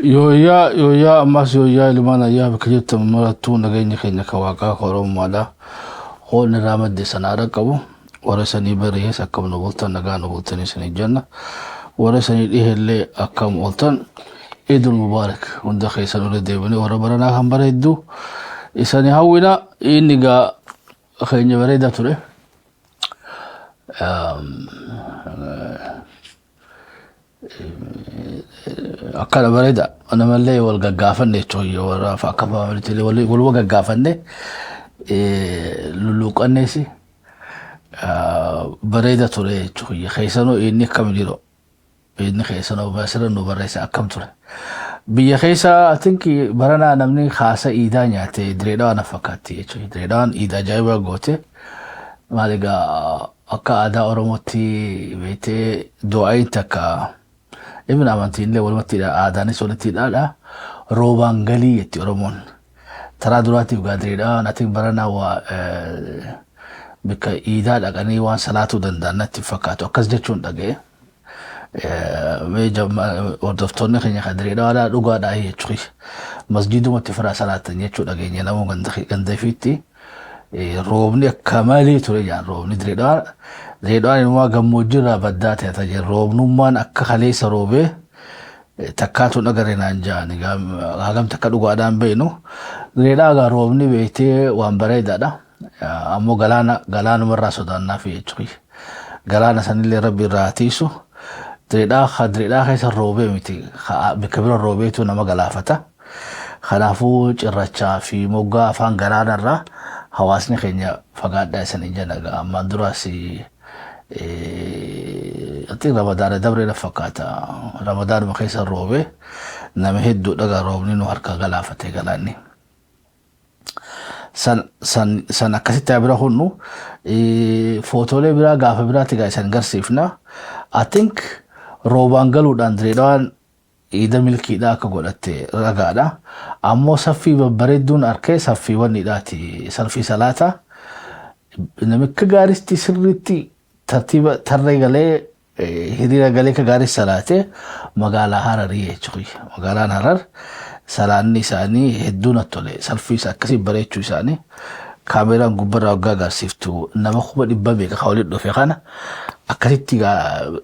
Yoya ammas yoya limana ya bakajta maratu nagayni kanya kawaka korom mala hol niramad de sanara kabu warasani bariya sakam no boltan nagano boltan sani janna warasani ihelle akam boltan idul mubarak unda khaysan ule debani warabarana hambare iddu isani hawina iniga khaynya barida ture akala barida ana malle wal gaggafanne toy wara fa akaba martile wal gaggafanne luluqannesi barida ture toy khaysano inni kamdiro inni khaysano basira no baraysa akam ture biya khaysa atinki barana namni khasa ida nyaate dreeda na fakati toy dreeda ida jayba gote maliga akka ada oromoti bete du'aitaka ibn amantin le walmati da adani solati da robangali yati oromon tara durati ugadrida natin barana wa bika ida da gani wan salatu dandana tifakato kasjechun dage me jama ordoftone khanya khadrida ala duga da yechri masjidu mutifara salatan yechu dage nyana mo ganda fiti روبني كمالي تريجان روبني دريدان دريدان ما جموجرا بدات يتجي روب نمان أك خليس روبه تكاتو نجارين أنجاني قام تكادو قادم بينو دريدا قا روبني بيتي وامبري دادا أمو غلانا مرة سودان نافي يجوي غلانا سنيل ربي راتيسو دريدا خدريدا خيس الروبه متي بكبر الروبه تو نما غلافتا خلافو جرچا في موغا فان غلانا را حواسني خينيا فقاد سنين جنگا أما دراسي أتيك رمضان دبر لفقاتا رمضان مخيس الروبي نمهدو دقا روبني نوهركا غلافتي غلاني سن أكسي تابرا خونو فوتولي برا غافة برا تيغا سنگر سيفنا I think روبانگلو داندريدوان إذا ملكي دا كقولت رجالا أمو سفي ببردون أركي سفي ونداتي سلفي سلاتا نمك جارس تسرتي ترتيب ترجع هدي رجالي كجارس سلاته مقالة هررية شوي مقالة هرر سلاني ساني هدون التولي سلفي سكسي بريتشو ساني كاميرا غبر اوغا غاسيفتو نما خوبا دبابي كخولي دوفيخانا اكريتيغا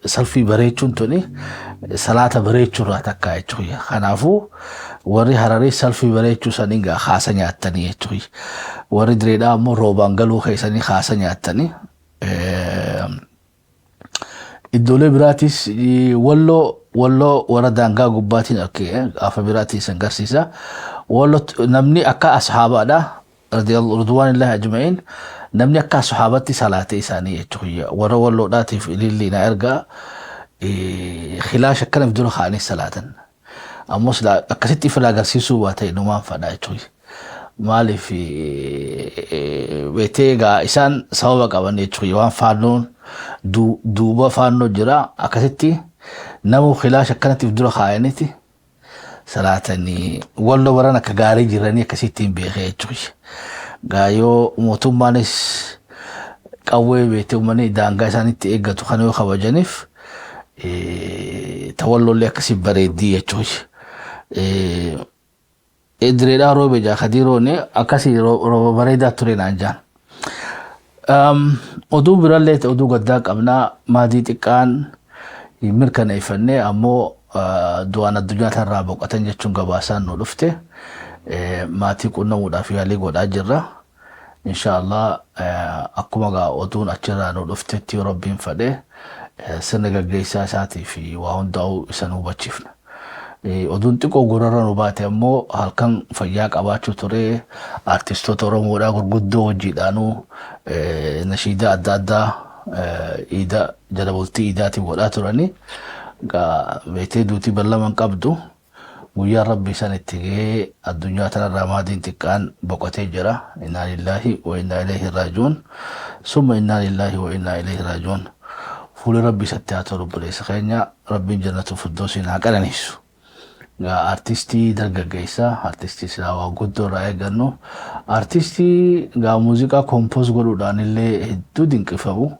سلفي بريتشون توني صلاه بريتشو راتكا يچوي خنافو وري هراري سلفي بريتشو سانيغا خاصا نياتني يچوي وري دريدا مو روبانغلو خيساني خاصا نياتني الدولة براتيس ولو وردانغا غباتين اوكي افا براتيس سنغرسيسا ولو نمني اكا اصحابا دا رضي الله رضوان الله اجمعين نمني اكا صحابتي صلاتي ثانيه تخيا ولو داتي في لينا ارجا خلاش كان بدون خاني صلاه امس لا اكستي فلا غرسيسو واتي نوما فدا تخي مالي في بيتيغا إسان سوابا قباني تخي وان فانون دوبا فانو جرا اكستي نمو خلاش كانت بدون خانيتي صلاتني ولو ورنا كغاري جيراني كسيتين بيخي تخي غايو موتومانيس قوي بيتو مني دانغا ساني تيغا تخانو خواجنف تولو لي كسي بريدي يچوي ادريدا روبي جا خديروني اكاسي رو بريدا تورين انجان ودو برالت ودو قداك ابنا مادي تكان يمركن يفني امو دوانا الدنيا ترابو قتن جچون غباسان نو دفته ماتي كنا ودا في علي غدا جرا ان شاء الله اكوما ودون اچرا نو دفته تي ربين فده سنغا غيسا ساتي في واون داو سنو بچفنا ودون تكو غررا نو باتي امو halkan فياق اباچو توري ارتستو تورو مودا غرغدو جيدانو نشيدا دادا ايدا جلبولتي ايداتي ودا توراني ga bete duti balla man qabdu ويا ربي سنتيجي الدنيا ترى رمادين تكان بقتي جرا إنا لله وإنا إليه راجعون ثم إنا لله وإنا إليه راجعون فول ربي ستياتو رب ليس خينيا ربي جنة الفردوس ناقل نيسو غا ارتستي درجة جيسا ارتستي سلاوا قدو رأي غنو ارتستي غا موسيقى كومبوز قلو دان اللي هدو دينكفاو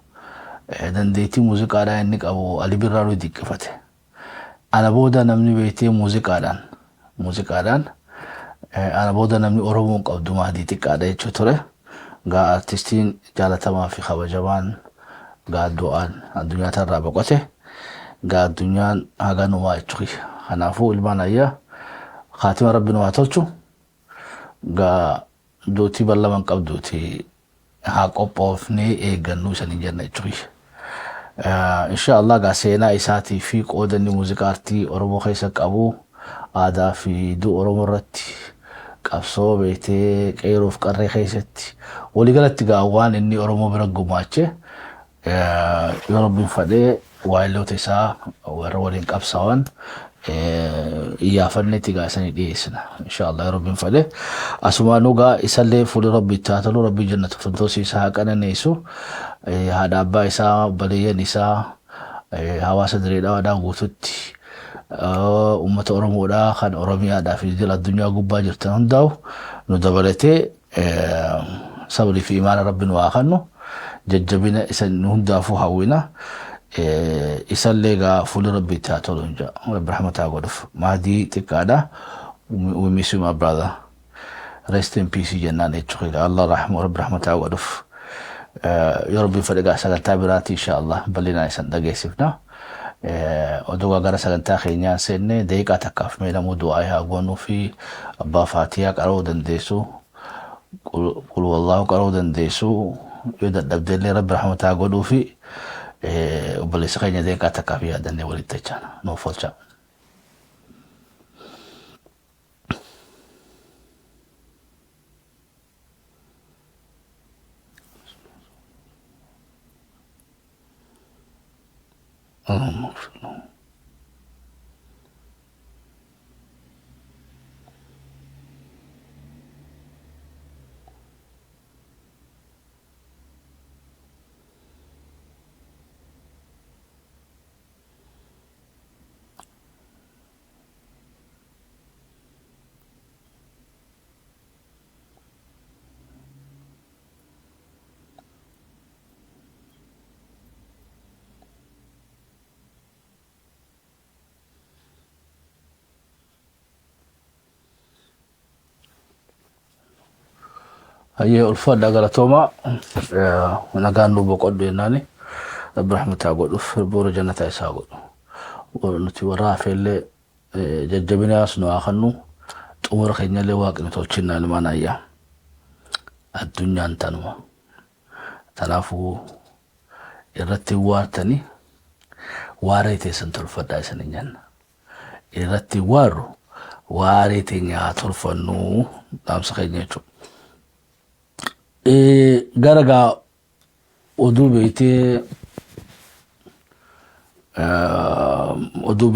دنديتي موسيقى دا انك أبو علي برارو دينكفاته أنا بودا نمني بيتي موسيقى دان muuziqaadhaan. Ana booda namni Oromoon qabdu Mahdii xiqqaadha jechuu ture. Gaa artistiin jaalatamaa fi kabajamaan gaa du'aan addunyaa irraa boqote. Gaa addunyaan haganumaa jechuu. Kanaafuu ilmaan ayyaa khaatima rabbiin waa tolchu. Gaa duutii ballaman qabduuti haa qophoofnee eeggannuu isaanii jenna jechuu. Inshallah gaa seenaa isaatii fi qoodanni muuziqaa aartii Oromoo keessa qabu aadaa fi du'a Oromoo irratti qabsoo beetee qeeroof qarree keessatti waliigalatti gaa waan inni Oromoo bira gumaache yoo Rabbiin fedhee waayiloota isaa warra waliin qabsaa'an iyyaafannee gaa isanii dhiyeessina inshallah yoo Rabbiin fedhee asumaanuu gaa isallee fuula Rabbiitti haa tolu Rabbii jannatu firdawsii isaa haa qananiisu haadha abbaa isaa obboleeyyan isaa hawaasa Dirree Dhawaadhaa guututti ummata Oromoodhaa kan Oromiyaadhaa fi idil addunyaa gubbaa jirtan hundaa'u nu dabalatee sabrii fi imaana Rabbiin waa kennu jajjabina isan hundaafuu hawwina isallee gaa fuula Rabbiitti haa tolu inja Rabbi rahmataa godhuuf Mahdii xiqqaadha we miss you my brother rest in peace jennaan jechuudha Allah rahmu Rabbi rahmataa godhuuf yoo Rabbiin fedhe gaa sagantaa biraatti inshallah bal'inaan isan dhageessifna oduu gara sagantaa keenyaan seenne daqiiqaa takkaaf meedhamuu du'aa haa goonuu fi abbaa faatiyaa qara'uu dandeessu qul wallaahu qara'uu dandeessu yoo dadhabdeellee Rabbi rahmataa godhuu fi obboleessa keenya daqiiqaa takkaaf yaadannee walitti jechaana nuuf oolcha. هي الفضل على توما ونقال له بقول لنا رب رحمة الله في بور جنة يساقط ونتي وراه في اللي ججبنا سنو آخنو تمر خينا اللي واقع نتوچنا لما نايا الدنيا انتنوا تنافو irratti waartani waareete san tolfadhaa isanin jenna irratti waaru waareete nyaa tolfannu dhaamsa keenya jechuudha. Garagaa oduu beeytee oduu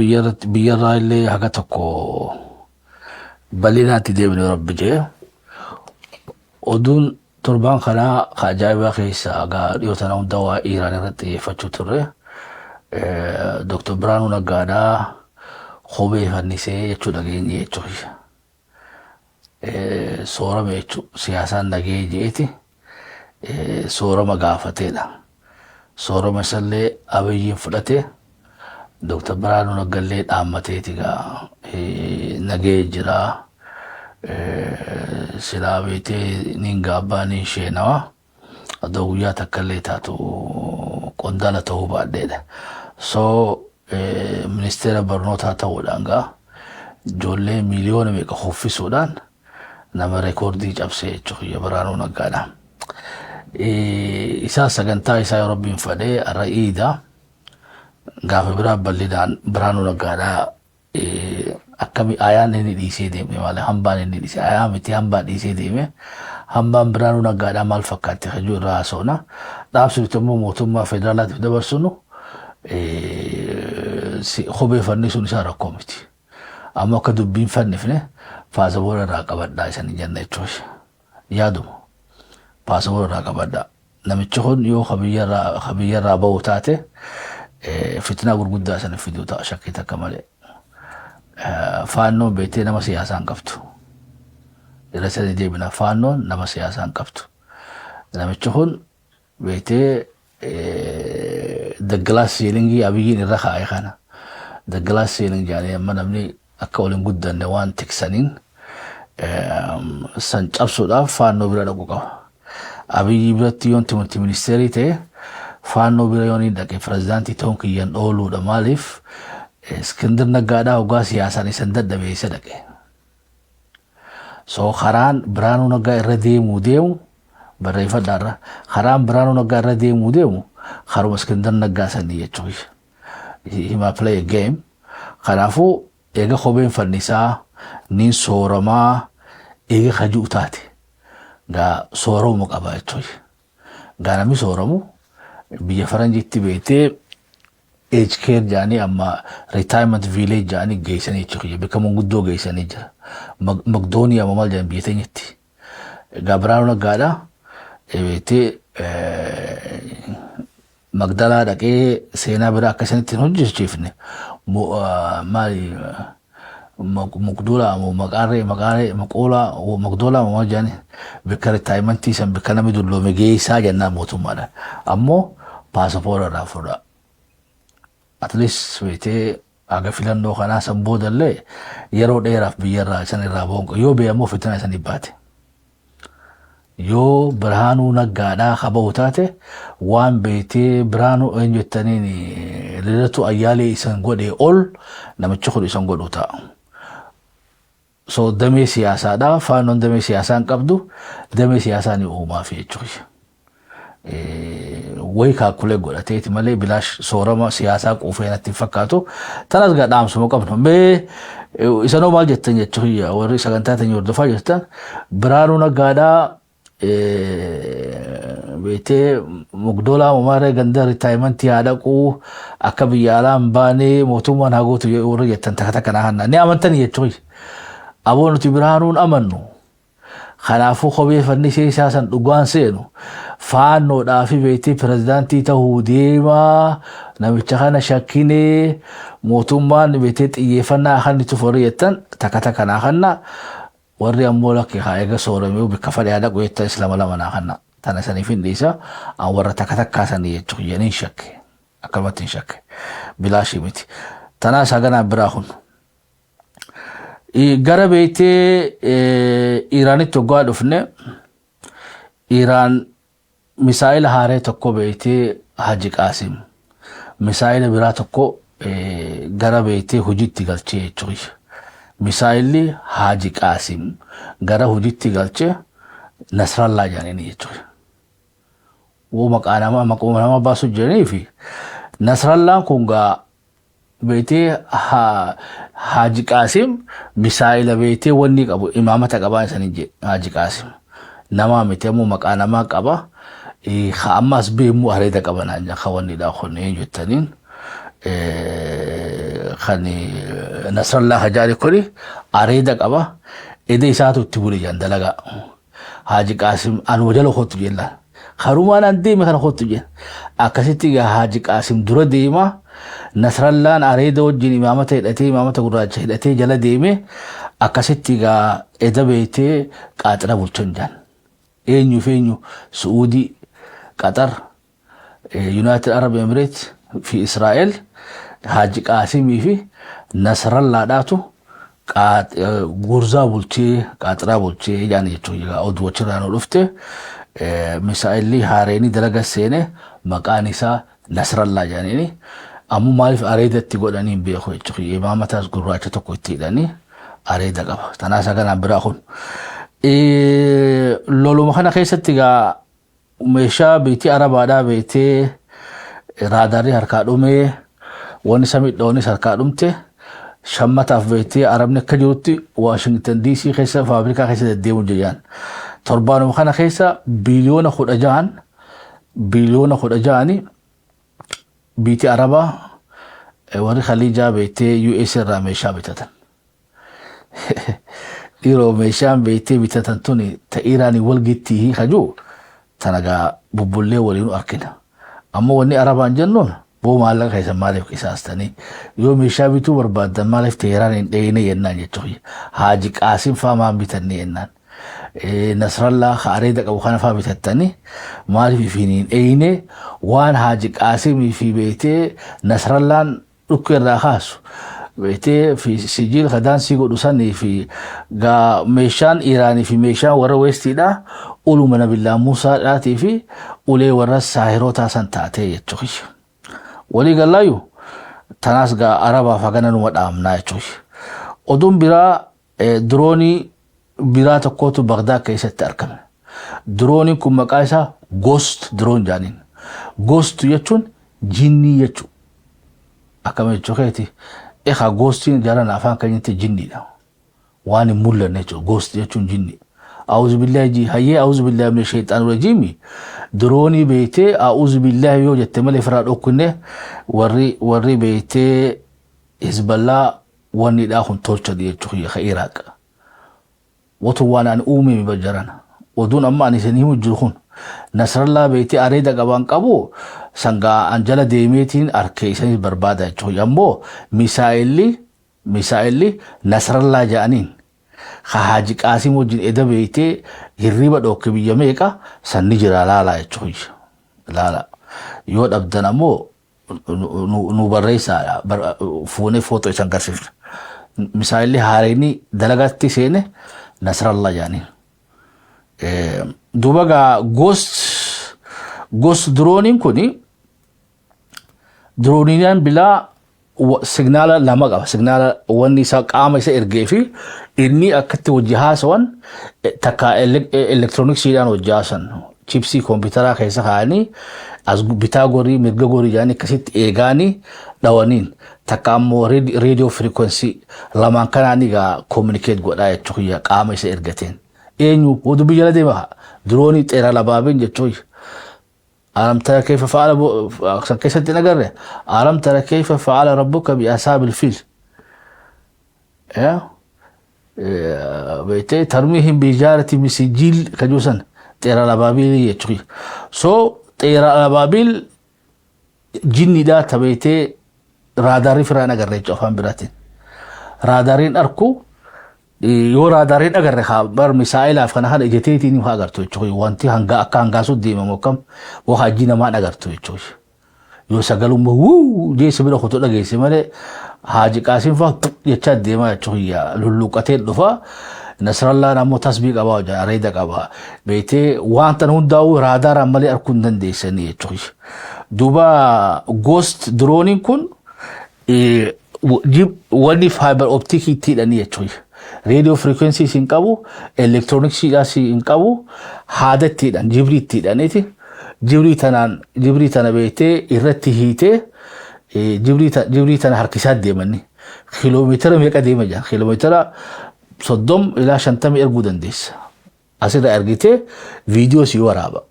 biyyarraa illee haga tokko bal'inaatti deemne rabbi jee oduun torbaan kanaa ajaa'ibaa keessa agaa dhiyootana hunda waa Iiraan irratti xiyyeeffachuu turre Dr. Biraanuu Naggaadhaa kophee fannisee jechuu dhageenye jechuudha. Soorama jechuun siyaasaan dhagee jeeti soorama gaafateedha. Soorama isallee Abiyyiin fudhate Dr. Biraanuu Naggallee dhaammateeti gaa nagee jira. Silaa beetee nin gaabbaa nin sheenawa adoo guyyaa takkallee taatu qondaala ta'uu baadheedha. So ministeera barnootaa ta'uudhaan gaa ijoollee miliyoona meeqa hoffisuudhaan nama reekoordii cabsee jechuudha Biraanuu Naggaadha. Isaa sagantaa isaa yoo Rabbiin fedhee har'a Iidaa gaafa biraa bal'inaan Biraanuu Naggaadhaa akkami ayaan inni dhiisee deeme malee hambaan inni dhiisee ayaa miti hambaan dhiisee deeme hambaan Biraanuu Naggaadhaa maal fakkaatti hajuu irraa haasofna dhaabsifti immoo mootummaa federaalaatiif dabarsinu kophee fannisuun isaa rakkoo miti amma akka dubbiin fannifne paasapoora irraa qabadhaa isanii jenna jechuudha yaaduma paasapoora irraa qabadhaa namichi kun yoo qabiyyarraa ba'uu taate fitnaa gurguddaa sana fiduu ta'a shakkii takka malee. Faannoon beektee nama siyaasaan qabdu. Irra sadii deebina faannoon nama siyaasaan qabdu. Namichi kun beektee the glass ceiling Abiyyiin irra kaa'e kana. The glass ceiling jaanii amma namni akka waliin guddanne waan tiksanin san cabsuudhaaf faannoo bira dhaquu qaba. Abiyyi biratti yoon timurtii ministeerii ta'e faannoo bira yoon hin dhaqe pirezidaantii ta'uun kiyyan ooluudha. Maaliif Iskindir Naggaadhaa hoggaa siyaasaan isan dadhabeessa dhaqe. So karaan Biraanuu Naggaa irra deemu barreeffadhaarra karaan Biraanuu Naggaa irra deemu karuma Iskindir Naggaa sanii jechuudha. He might play a game. Kanaafuu eega kopheen fannisaa niin sooramaa eega kajuu taate gaa sooramu qaba jechuudha. Gaa namni sooramu biyya faranjiitti beetee age care jaanii amma retirement village jaanii geessanii jechuudha. Bakka manguddoo geessanii jira. Magdoonii amma maal jedhan biyya teenyetti. Gaa Biraanuu Naggaadhaa beetee Magdalaa dhaqee seenaa biraa akkasanitti hojjechiifne maali Mugdoola moo Maqoolaa Magdoolaa moo jaanii bakka retirement san bakka namni dulloome geessaa jennaan mootummaadhaan. Ammoo paasapoora irraa fudha. At least beetee aga filannoo kanaa san boodallee yeroo dheeraaf biyyarraa san irraa boonqa yoo beekamuu fitina isanii baate. Yoo Biraanuu Naggaadhaa qabahu taate waan beetee Biraanuu eenyu jettaniin Lidatu Ayyaalee isan godhee ol namichi kun isan godhu ta'a. So damee siyaasaadhaa faannoon damee siyaasaan qabdu damee siyaasaa ni uumaaf jechuudha. Way kaakulee godhateeti malee bilaash soorama siyaasaa quufee natti fakkaatu tanas gadhaamsuma qabnu. Mee isanoo maal jettan jechuudha warri sagantaa teenye hordofaa jirtan Biraanuu Naggaadhaa beetee Mugdoolaa Mamaaree ganda retirement yaadaquu akka biyya alaan baanee mootummaan haa gootu warri jettan takka takka naannaa ni amantanii jechuudha. Aboo nuti Biraanuun amannu. Kanaafuu kophee fannisee isaa san dhugaan seenu faannoodhaa fi beetee pirezidaantii ta'uu deemaa namicha kana shakkinee mootummaan beetee xiyyeeffannaa kan itti warri jettan takka takka naannaa warri ammoo lakkee haa eega sooramee bakka fadhaa dhaqu jettan islama lama naannaa. Tana saniif hin dhiisa an warra takka takkaa sanii jechuudha jedhanii shakke akkamatti hin shakke bilaashii miti. Tanaa saganaa biraa kun. Gara beetee Iraanitti hoggaa dhufne Iraan misaa'ila haaree tokko beetee Haji Qaasim misaa'ila biraa tokko gara beetee hojiitti galchee jechuudha. Misaa'illi Haji Qaasim gara hojiitti galchee Nasrallaa jedhanii jechuudha. Woo maqaa nama baasu jedhanii fi Nasrallaan kun gaa beetee Haji Qaasim misaa'ila beetee wanni qabu imaamata qabaa isanii Haji Qaasim nama miti ammoo maqaa namaa qaba. Ammas beemuu areeda qabanaan jaa wanni dhaa konneen jettaniin kan Nasrallaa Hajaari kuni areeda qaba. Ede isaatu itti bule jaan dalagaa. Haji Qaasim anuma jala kootu jenna. Harumaan an deeme kana kootu jenna. Akkasitti Haji Qaasim dura deema. Nasrallaan areeda wajjin imaamata hidhatee imaamata gurraacha hidhatee jala deeme. Akkasitti eda beetee qaaxira bulchan jaan. Eenyu Suudii, Qatar, United Arab Emirates fi Israa'el Haji Qaasimii fi Nasrallaadhaatu gurzaa bulchee qaaxiraa bulchee jaan jechuudha. Oduu achirraan dhufte misaa'illi haareenii dalaga seene maqaan isaa Nasrallaa jaaniini. Ammoo maaliif areedatti godhanii hin beeku jechuudha. Imaamataas gurraacha tokko itti hidhanii areeda qaba. Tanaa saganaa biraa kun. Loluma kana keessatti meeshaa beetii Arabaadhaa beetee raadarii harkaa dhumee wanni samidhoonis harkaa dhumte. Shammataaf beetee Arabni akka jirutti Washington DC keessa faabrikaa keessa deddeemu jedhan. Torbaanuma kana keessa biliyoona 16 biitii Arabaa warri Khaliijaa beetee US irraa meeshaa bitatan. Dhiiroo meeshaan beetee bitatan tuni ta Iraanii walgittii hajuu tanagaa bubbullee waliin arkina. Ammoo wanni Arabaan jennuun boo maallaqa keessa maaliif qisaastanii yoo meeshaa bituu barbaadan maaliif Teheraan hin dheeyne yennaan jechuudha. Haji Qaasim faa maan bitanne yennaan. Nasrallaa areeda qabu kana faa bitattanii maaliif hin dheeyne waan Haji Qaasimii fi beetee Nasrallaan dhukkee irraa kaasu beete fi sijil khadan sigo dusani fi ga meeshaan Iraanii fi meeshaan warra Westiidha uluma nabiyyillah Musa dhaati fi ulee warra saahirota san taate jechuudha. Wali galayu tanas ga araba faganan wadamna jechuudha. Odun bira droni bira tokkotu Baghdad keessatti argame. Droni kun maqaa isaa ghost drone jaanin. Ghost jechuun jinni jechuudha. Akkama jechuudha. Eka ghostiin jalan afaan kanyatti jinniidha. Waan mul'anne jechuudha. Ghost jechuun jinni. أعوذ بالله جي هي أعوذ بالله من الشيطان الرجيم دروني بيتي أعوذ بالله يو جتمل إفراد أكنه وري بيتي حزب الله واني داخل تولش دي تخي خيراك وطوانا أن أومي بجرنا ودون أما أن يسنهم الجرخون نصر الله بيتي أريد قبان قبو سنغا أنجل ديميتين أركيسان بربادة تخي أمو مسائلي نصر الله جانين Haji Qasim wajjin eda beeytee hirriba dhokke biyya meeqa sanni jira laala jechuudha. Laala yoo dhabdan ammoo nu barreessaa fuunee footoo isan garsiifna. Misaalli haareenii dalagatti seene Nasrallah jaaniin. Duuba gaa ghost drooniin kuni drooniidhaan bilaa signala lama qaba. Signala wanni isa qaama isa ergee fi inni akkatti hojii haasawan takka elektirooniksiidhaan hojii haasan chipsii kompiitaraa keessa kaa'anii as bitaa gorii mirga gorii jaanii akkasitti eegaanii dhawaniin takka ammoo radio frequency lamaan kanaan egaa communicate godhaa jechuudha qaama isa ergateen. Eenyu oduu biyya la deema droonii xeera labaabeen jechuudha. ألم ترى كيف فعل كيف نقرأ ألم ترى كيف فعل ربك بأصحاب الفيل بيتي ترميهم بجارة من سجيل كجوسن تيرا الأبابيل يتشوي تيرا الأبابيل جني دا تبيتي راداري فرانا قرأ أفهم براتين رادارين أركو yoo raadaariin agarre bar misaa'ilaaf kana hada ijeteetiin haa agartu jechuudha wanti hanga akka hangaasuu deemamu kam waa hajji namaa agartu jechuudha yoo sagalummaa wuu jeessa bira kotoo dhageesse malee Haji Qasim faa jechaa deemaa jechuudha lulluqatee dhufa Nasrallah ammoo tasbii qabaa hojaa areeda qabaa beetee wanta hundaa'u raadaaraan malee arguu hin dandeessanii jechuudha duuba ghost drooniin kun wanni fiber optic ittiidhanii jechuudha. Radio frequency sin qabu electronics sin qabu haadatiidhan jibriittiidhaniti jibrii tana beeytee irratti hiitee jibrii tana harkisaa deemanni kiiloomeetira meeqa deema jira kiiloomeetira 30 ilaa 50 erguu dandeessa asirra ergitee viidiyoo si waraaba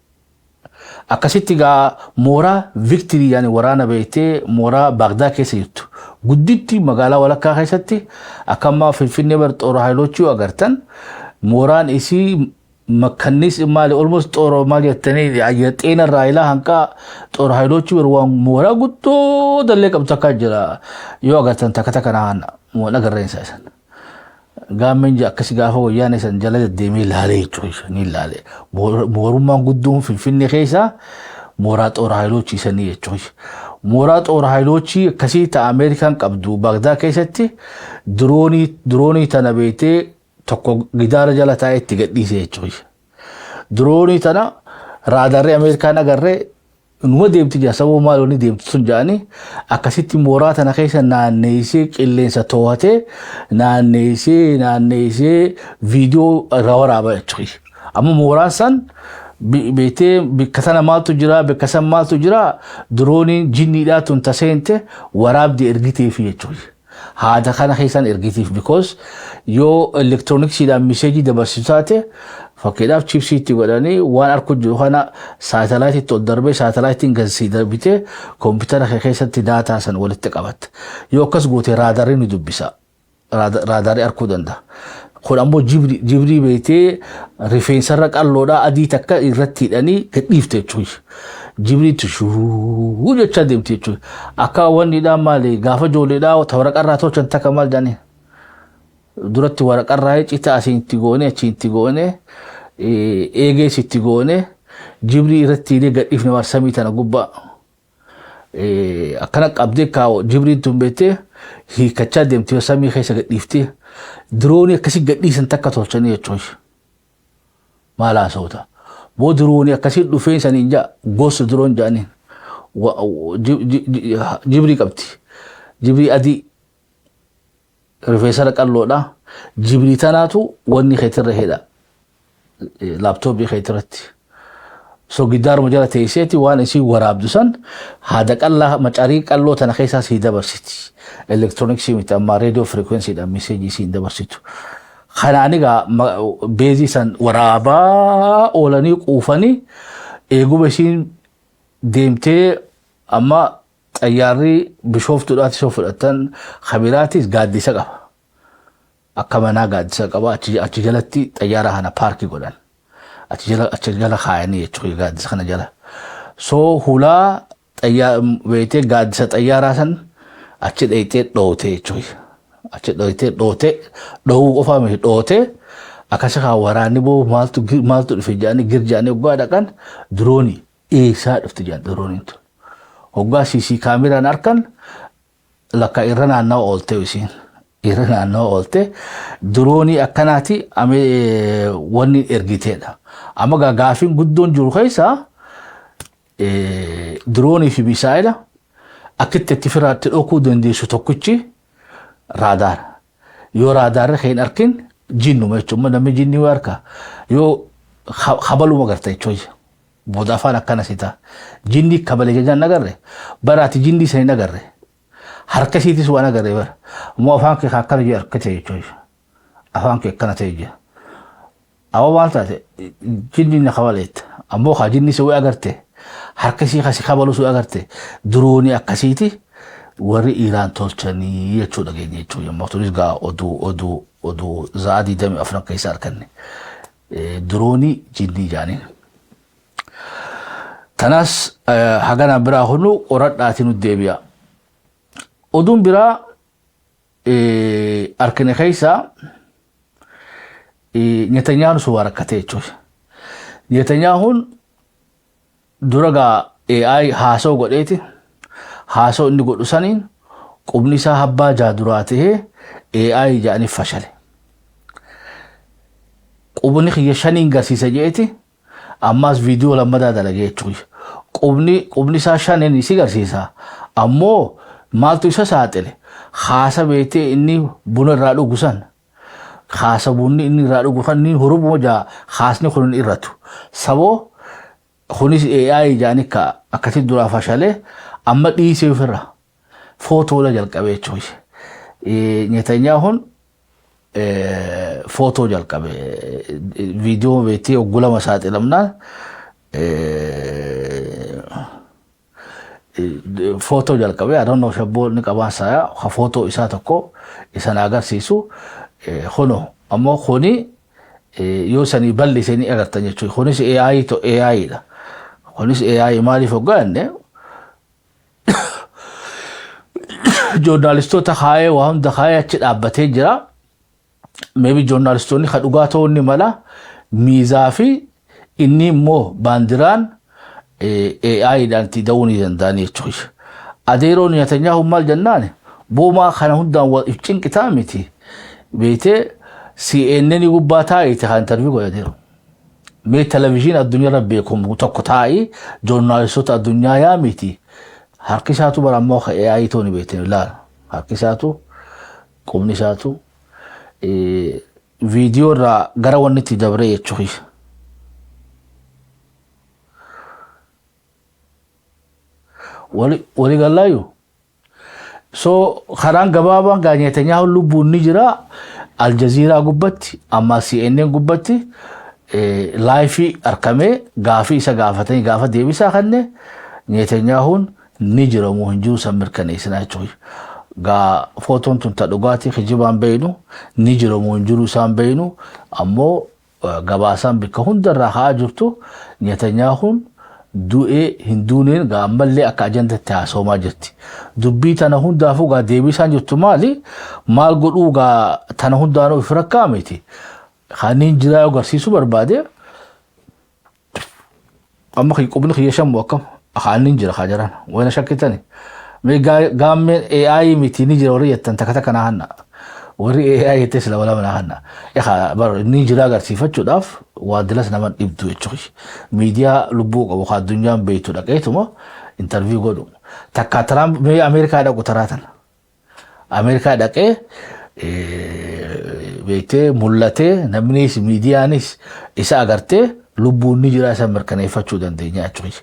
akkasitti gaa mooraa victory yani waraana beeytee mooraa Baghdad keessa jirtu gudditti magaalaa walakkaa keessatti akkama Finfinnee bar xoora haayilochuu agartan mooraan isii makkannis maali almost xoora maali jettanii ayyaxeena raayilaa hanqa xoora haayilochuu bar waan mooraa guddoo dallee qabdu akka jira yoo agartan takka kanaan moona garreensa isan gaammenja akkasi gaafa wayyaana isan jala deddeemee laalee jechuudha ni laalee moorummaan guddoon Finfinnee keessa mooraa xoora haayilochii isanii jechuudha. Mooraa xoora haayilochii akkasii ta Ameerikaan qabdu Baghdad keessatti droonii tana beeytee tokko gidaara jala taa'ee itti gadhiise jechuudha. Droonii tana raadaarri Ameerikaan agarree numa deemti jaa sababa maaloonni deemtu sun jaanii akkasitti mooraa tana keessa naanneessee qilleensa to'atee naanneessee viidiyoo irraa waraaba jechuudha. Amma mooraan san beetee bakka sana maaltu jira bakka san maaltu jira drooniin jinniidhaa tun taseente waraabdi ergiteef jechuudha. Haada kana keessan ergiteef because yoo elektirooniksiidhaan miseejii dabarsitu taate fakkeedhaaf chipsiitti godhanii waan arku jiru kana saatalaayitiitti ol darbee saatalaayitiin gansii darbitee kompiitara keessatti daataa san walitti qabatte yoo akkas goote raadarii ni dubbisa raadarii arkuu danda'a. Kun ammoo jibrii beeytee rifeensarra qalloodhaa adii takka irratti hidhanii gadhiifte jechuudha. Jibriitti shuu jechaa deemte jechuudha. Akka wanniidhaan maali gaafa ijoolleedhaa waraqarraa tolchan takka maal jedhanii duratti waraqarraa cita asiin itti goone achiin itti goone eegees itti goone jibrii irratti hidhee gadhiifne warsamii tana gubbaa akkana qabdee kaa jibriin tun beektee hiikachaa deemtee yoo samii keessa gadhiiftee diroonii akkasii gadhiisan takka tolchanii jechuudha. Maal haasa'uuta. Boo diroonii akkasii dhufee saniin jaa gosa diroon jaaniin jibrii qabdi. Jibrii adii rifeensara qalloodha. Jibrii tanaatu wanni keetirra hedha. Laaptooppii keetirratti. So giddaaruma jala teesseeti waan isii waraabdu san haada qallaa macarii qalloo tana keessaa sii dabarsiti. Elektirooniksii miti amma reediyoo firikwensiidhaan meseejii sii dabarsitu. Kanaan egaa beezii san waraabaa oolanii quufanii eeguma isiin deemtee amma xayyaarri bishooftuudhaati soo fudhatan kabiraatis gaaddisa qaba. Akka manaa gaaddisa qaba achi jalatti xayyaara kana paarkii godhan. Achi jala kaayanii jechuudha gaaddisa kana jala. So hulaa beektee gaaddisa xayyaaraa san achi dheeytee dhootee jechuudha. Achi dheeytee dhootee dhoowuu qofaa miti dhootee akkasii kaa waraanni boo maaltu dhufe jedhanii girjaanii hoggaa dhaqan diroonii eessaa dhufte jedhan dirooniin tun. Hoggaa CC kaameraan harkan lakka irra naannawa ooltee isiin. Irra naannawa ooltee diroonii akkanaati wanni ergiteedha. Amma gaaffiin guddoon jiru keessaa diroonii fi misaa'ila akkitti itti firaatti dhokuu dandeessu tokkichi raadaara. Yoo raadaarri hin arkin jinnuma jechuudha. Namni jinni waa harka yoo kabaluma garta jechuudha. Booda afaan akkana sitaa. Jinni kabale jajaan agarre baraati jinni sanii agarre. Harka isiitis waan agarre bara. Ammoo afaan kee akkana jee harka ta'e jechuudha. Afaan kee akkana ta'e jee. Awwa maal taate jinni na kabaleetta. Ammoo haa jinni si waa agarte. Harka isii kasi kabalu si agarte. Diroonii akkasiiti warri Iraan tolchanii jechuudha keenya jechuudha. Yemmuu turis gaa oduu za'adii damee afran keessa arganne. Diroonii jinnii jaaniin. Tanas hagana biraa hunu qoradhaatiin nu deebi'a. Oduun biraa arkine keessaa Netanyahu sun waa rakkatee jechuudha. Netanyahuun dura gaa AI haasoo godheeti. Haasoo inni godhu saniin qubni isaa habbaa jaaduraa ta'ee AI jaaniif fashale. Qubni kiyya shaniin garsiisa jeeti ammaas viidiyoo lammadaa dalagee jechuudha. Qubni isaa shaniin isi garsiisa. Ammoo maaltu isa saaxile? Haasa beetee inni buna irraa dhugu san. Haasa bunni inni irraa dhugu kan inni hurubuma jaa haasni kun irratu. Saboo kunis AI jaanii akkasitti duraa fashalee amma dhiisee ofirra footoo la jalqabee jechuudha. Netanyahuun footoo jalqabee viidiyoo beetee oggulama saaxilamnaan footoo jalqabee adoonnoo shabboonni qabaan saayaa ha footoo isaa tokko isan agarsiisu hono ammoo kuni yoo sanii bal'isanii agartan jechuudha. Kunis AI dha. Kunis AI maaliif hoggaanne joornaalistoota kaayee waa hunda kaayee achi dhaabbatee jira. Maybe joornaalistoonni ka dhugaa ta'uu ni mala miizaa fi inni immoo baandiraan AI dhaan itti da'uu ni danda'anii jechuudha. Adeeroon Netanyahu maal jennaan boomaa kana hundaan wal cinqitaa miti. Beetee CNN gubbaa taa'eeti kan interview godhateeru. Mee televezyiin addunyaa beekamu tokko taa'ee joornaalistoota addunyaa yaa miti. Harki isaatu bara ammoo AI tooni beekteen ilaala. Harki isaatu qubni isaatu viidiyoo irraa gara wanni itti dabree jechuudha. Wali galaayu. So karaan gabaabaan gaa Netanyahu lubbuun ni jira. Aljazeeraa gubbatti amma CNN gubbatti laayifii arkamee gaafii isa gaafatanii gaafa deebisaa kanne Netanyahuun ni jira moo hin jiru san mirkaneessinaa jechuudha. Gaa footoon tun ta dhugaatii kijibaan beeynu ni jira moo hin jiru isaan beeynu ammoo gabaasaan bikka hundarraa haa jirtu Netanyahuun du'ee hin duuneen gaa ammallee akka ajandatti haasoomaa jirti. Dubbii tana hundaafuu gaa deebisaan jirtu maali? Maal godhuu gaa tana hundaanuu if rakkaa miti. Kaniin jiraa agarsiisuu barbaade amma qubni kiyya shan akkam أخانين جرا خاجران وين شكتني مي قام AI ميتي نجرا ورية تنتكتك أنا هنا وري AI تسلا ولا من هنا يا خا بر نجرا قر سيفتشو داف وادلس نمان يبدو يتشوش ميديا لبوق أو خاد الدنيا بيتو لك إيه تما انترفيو قدو تكاترام مي أمريكا دا قطراتن أمريكا دا كه بيته ملته نمنيس ميديانيس إسا أغرته لبو نجرا سمر كان يفتشو دان دنيا يتشوش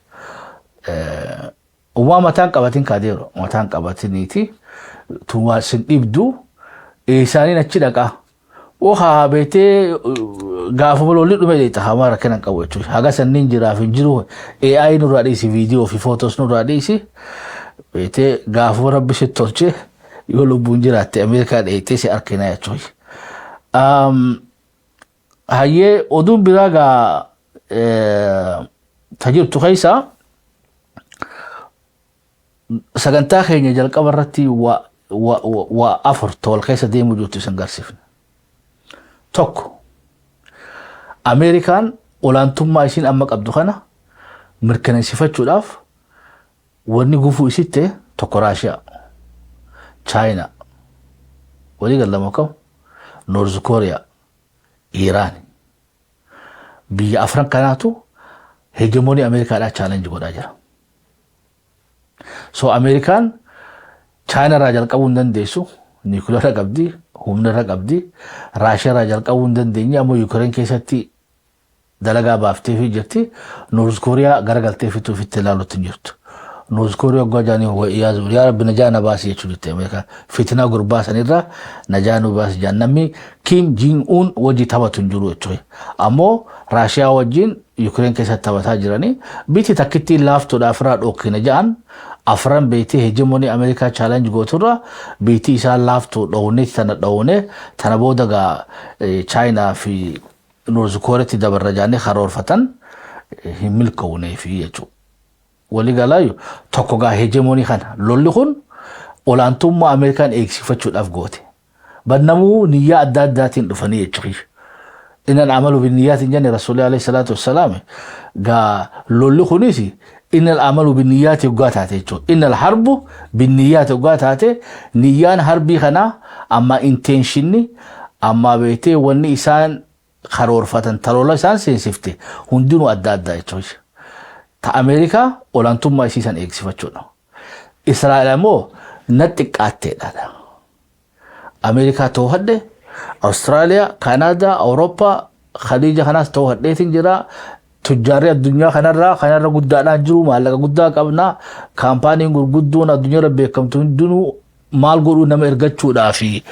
وما متان قباتين كاديرو متان قباتينيتي توا سنيبدو إيساني نتشدقا وها بيتي غافو لولي دميتا حمارا كنن قوچو هاغا سنين جرافين جرو AI نور راديسي فيديو في فوتوس نور راديسي بيتي غافو ربي شتوچه يولو بونجرات امريكا ديتي سي اركينا يچوي هاي اودون براغا تجرب تخيسا سجنتا خيني جل قبرتي و أفر طول خيسة دي موجود تسنجرسفن توك أمريكان ولانتم ما يسين أمك عبدو خنا مركنا صفات شلاف ورني قفو إسيته توكراشيا تشاينا ولي قال لما كم نورز كوريا إيران بي أفران كاناتو هجموني أمريكا لا تشالنج قد أجرا سو أمريكان China rajal qabuu dandeessu niikulara qabdi humna qabdi Russia rajal qabuu dandeenya ammoo Ukraine keessatti dalagaa baaftee fi jirti North Korea garagaltee fituu fitti ilaaluutti jirtu North Korea gojaani wayyaazuu yaa rabbi najaana baasii jechuudha Ameerikaa fitina gurbaa sanirra najaanu baasii jannami Kim Jong Un wajji taphatu jiru jechuudha ammoo Russia wajjin Ukraine keessatti taphataa jiranii biti takkitti laaftuudhaaf irraa dhokkina ja'an أفران بيتي هجموني أمريكا challenge قوتورا بيتي إسان لافتو دوني تنبودغا China في نورز كوريا تدبر رجاني خرور فتن هملكوني في يجو ولي قالايو توكوغا هجموني خان لولي خون ولانتم ما أمريكان إيكسي فتشو الأفقوتي بدنمو نية أداد داتين رفانية تشغيش إن العمل بالنيات جاني رسول الله عليه الصلاة والسلام قا لولي خونيسي إن العمل بالنيات وقاتاته إن الحرب بالنيات وقاتاته نيان حربي خنا أما intentionي أما بيته وني إنسان خرور فتن ترولا إنسان سنسفتي هندونو أداد دايتوش تا أمريكا ولانتم ما إنسان إكسفتشونو إسرائيل مو نتك آتي دادا أمريكا توهد أستراليا كندا أوروبا خليج خناس توهد تنجرا تجاري الدنيا خنرا قدانا جرو مالك قدا قبنا كامباني غرغدون الدنيا ربكم تندنو مال غرو نم ارغچو دافي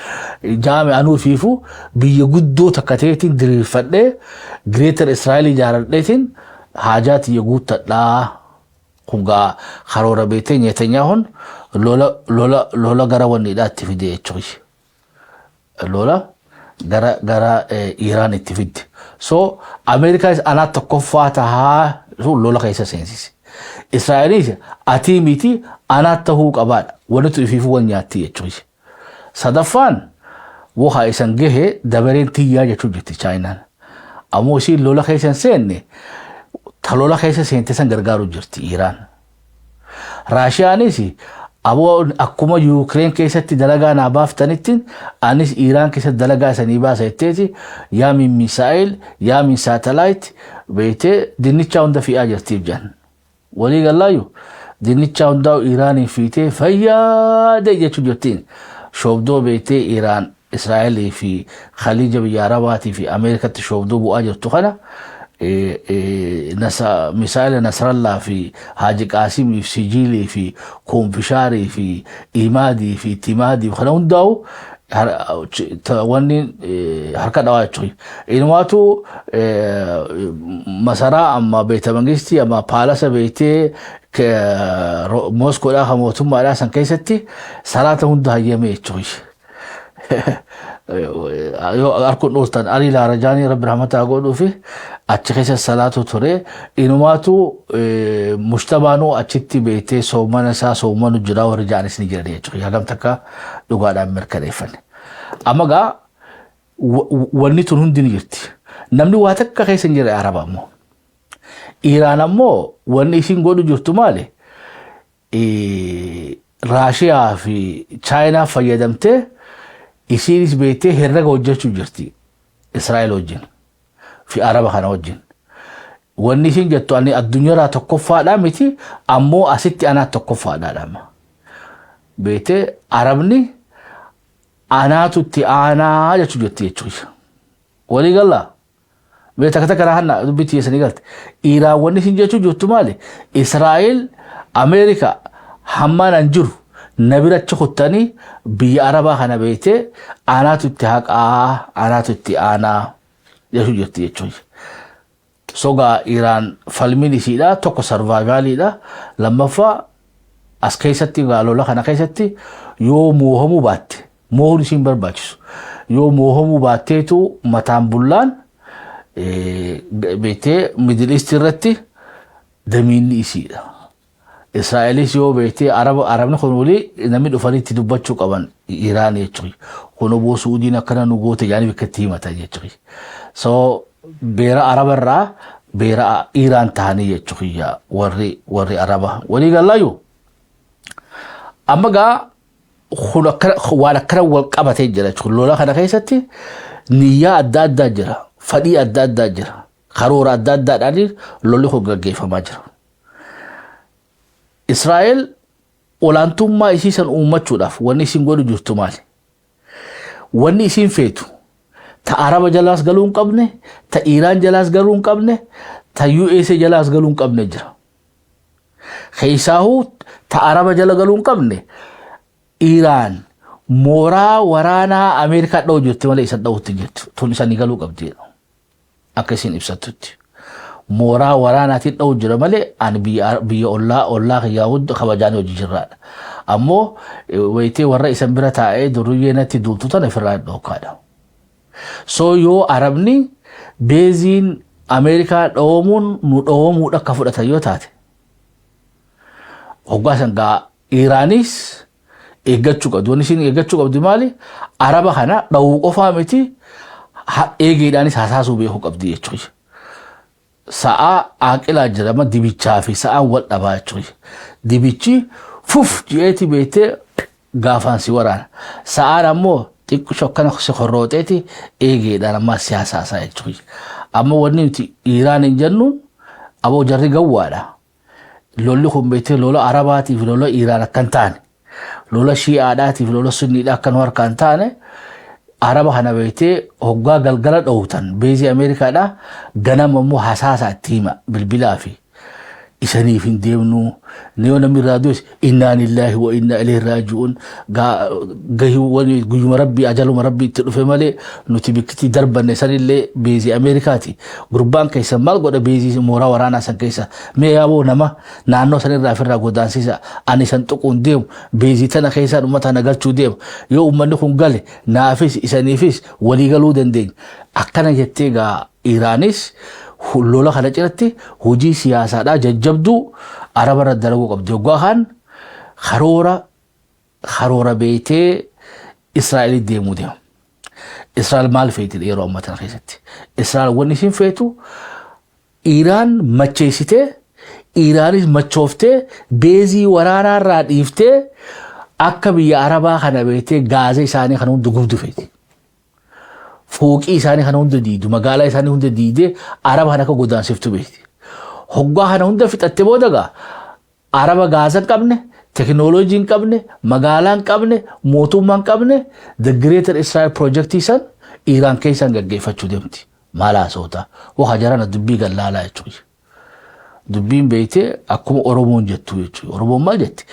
جامع انو فيفو بي غدو تكتيتين دريفده جريتر اسرائيل جاردتين حاجات يغوت لا كونغا خرور بيتين يتنياهون لولا غرا وني دات في دي تشوش لولا غرا ايران اتفيد So America is anata kofata ha so lola kaisa sensis Israelis ati miti anata hu qabad wanatu ififu wanyati yechuish sadafan wo ha isangehe dabareen tiya jechu jiti China amo si lola kaisa senne talola kaisa sente san gargaru jirti Iran Russia nisi abo akkuma Ukraine keessatti dalagaa na baaftanitin anis Iran keessatti dalagaa sanii baaseteeti yaa min missile yaa min satellite beete dinnicha hunda fi ajirtiif jan wali gallayu dinnicha hunda Iran fiite fayyade jechu jirtiin shobdo beete Iran Israel fi Khalij biyya Arabati fi Amerika shobdo bu ajirtu kana مثال نصر الله في حاج قاسم في سجيلي في كومبشاري في إيمادي في تيمادي وخلون داو تواني حركة دواء إنواتو مسارا أما بيت منجستي أما بالاس بيتي موسكو لا خموتم على سن كيستي صلاة هند هيامي تشوي أركض نوستان أري لا رجاني رب رحمته أقوله فيه أتخيس الصلاة ترى إنواتو مشتبانو أتشتي بيتي سومان سا سومان جراو رجاني سنجري تشوي هذا متكا لقاء أمريكا ريفن أما جا وني تنون دنيرتي نمني واتك كخيس نجري عربا مو إيران أمو ونيسين قولوا جرتو مالي راشيا في تشاينا فيدمته إسيريس بيته هرق وجهتو جرتي إسرائيل وجين في عرب خانا وجين ونيسين جرتو أني الدنيا را تقفى دامتي أمو أستي أنا تقفى داما بيته عربني أنا تتي أنا جرتو جرتي ولي قال لا بيتك راهنا بيتي سني قالت إيران ونيسين جرتو مالي إسرائيل أمريكا حمان أنجر نبيرة تخطني بعربة خنا بيته أنا تتحق أنا تتي أنا يشو جرتي يشوي سوغا إيران فالميني سيدا توكو سرفايفالي دا لما فا أس كيستي قالوا لك أنا كيستي يو موهمو بات موهو نسين برباچسو يو موهمو باتيتو متان بولان بيته ميدل إيست رتي دميني سيدا إسرائيل يو بيته عرب نخونولي نمي دفاني تدبچو قبان إيران يچوي خونو سعودي نكنا نغوت يعني بكتيمة يچوي سو بيرا عرب الرا بيرا إيران تاني يچوي وري عربا ولي قال لا يو أما قا وانا كرا والقبتين جرا لولا خنا كيستي نية أداد جرا فدي أداد جرا خرور أداد يعني لولي خو جيف ما جرا إسرائيل ولانتم ما يسيسن أمة شداف ونيسين قولوا جرتو مالي ونيسين فيتو تا عرب جلاس قالون قبنه تا إيران جلاس قالون قبنه تا يو إيس جلاس قالون قبنه جرا خيساهو تا عرب جلا قالون قبنه إيران مورا ورانا أمريكا دو جرتو مالي إسان دو تجرتو تونسان قالو قبدي أكسين إبساتوتي مورا ورانا تيت دو جرا مالي أن بي الله يهود خبجاني وجي جرا أمو ويتي ورا إسان برا تاعي دروينا تدولتو تاني فرائد دو كادا سو يو عربني بيزين أمريكا دومون ندومو دا كفو دا تايو تاتي هقاسن قا إيرانيس إيجاتشو قد ونشين إيجاتشو قد مالي عربا خانا دو قفا متي إيجي دانيس حساسو بيهو قبدي يچوي ساعة آكلا جرما ديبيچا في ساعة وات أبا يچوي ديبيچي فوف جيتي بيتي غافان سيوران ساعة رمو تيكو شوكنا سخروتيتي إيجي دانا ما سياسا سا يچوي أما ونمتي إيران انجنون أبو جري قوالا لولي خم بيتي لولا عرباتي في لولا إيران كنتاني لولا شيعاتي في لولا سني لا كانوا كانتاني عرب هنا بيتي هوغا غلغلت اوتن بيزي امريكا دا غنم مو حساسه تيما بالبلافي إساني في ديمنو نيونا ميرادوس إنا لله وإنا إليه راجعون غاهي وني غيوم ربي أجلهم ربي تلوفي مالي نتبكتي دربا نسان اللي بيزي أمريكاتي غربان كيسا مال قد بيزي مورا ورانا سان كيسا ميابو نما نانو سان الرافر راقو دانسيسا أني سان تقون ديم بيزي تانا كيسا نمتا نغلچو ديم يو أماني خون غالي نافيس إساني فيس ولي غلو دين أكنا جتيغا إيرانيس لولا خنا جرتي هوجي سياسة دا ججبدو عرب ردلقو قبدي وقاهن خرورة بيتي إسرائيل ديمو ديم إسرائيل مال فيتي الإيرو أمتنا خيستي إسرائيل ونسين فيتو إيران مچيستي إيرانيس مچوفتي بيزي ورانا راديفتي أكا بي عربا خنا بيتي غازي ساني خنون دقوردو فيتي فوقي إساني خنا هند ديدو مقالا إساني هند ديدي عرب هناك قدان سفتو بيتي هقا هنا هند فت اتبودغا عرب غازن قبنه تكنولوجين قبنه مقالان قبنه موتومان قبنه the greater Israel project إسان إيران كيسان غيفتشو ديمتي مالا سوتا وخجرانا دبي غلالا يچوي دبين بيتي أكم أورومون جتو يچوي أورومون ما جت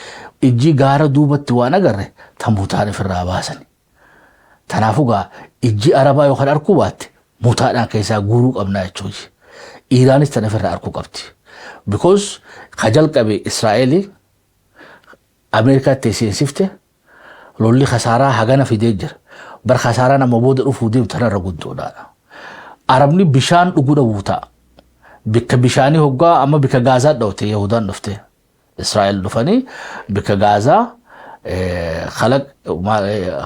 إجي غارة دوبت وانا غره تنبوتاني في الراباسني تنافوغا إجي عربا يوخد أركوبات موتانا كيسا غوروك أبنا يچوي إيرانيس تنفر أركو قبتي because خجل قبي إسرائيلي أمريكا تيسين سفته لولي خسارة حقنا في ديجر بر خسارة نمبود رفو ديو تنا رقود دولا عربني بشان لقود ووتا بك بشاني هقا أما بك غازات دوتي يهودان نفته إسرائيل دفني بك غازا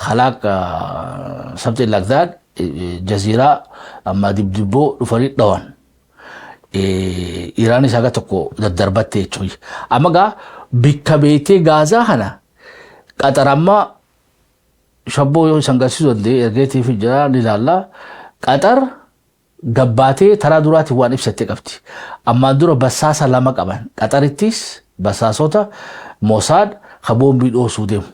خلق something like that جزيرة أما دبدبو دفني دوان Iraanis haga tokko daddarbatte jechuudha. Amma gaa bikka beetee Gaazaa kana Qaxar amma shabboo yoo isan garsiisu danda'e ergeetiif jira ni ilaalla. Qaxar gabbaatee taraa duraatti waan ibsattee qabdi. Ammaan dura basaasa lama qaban. Qaxarittis basaasota Mosaad boombii dhoosuu deemu.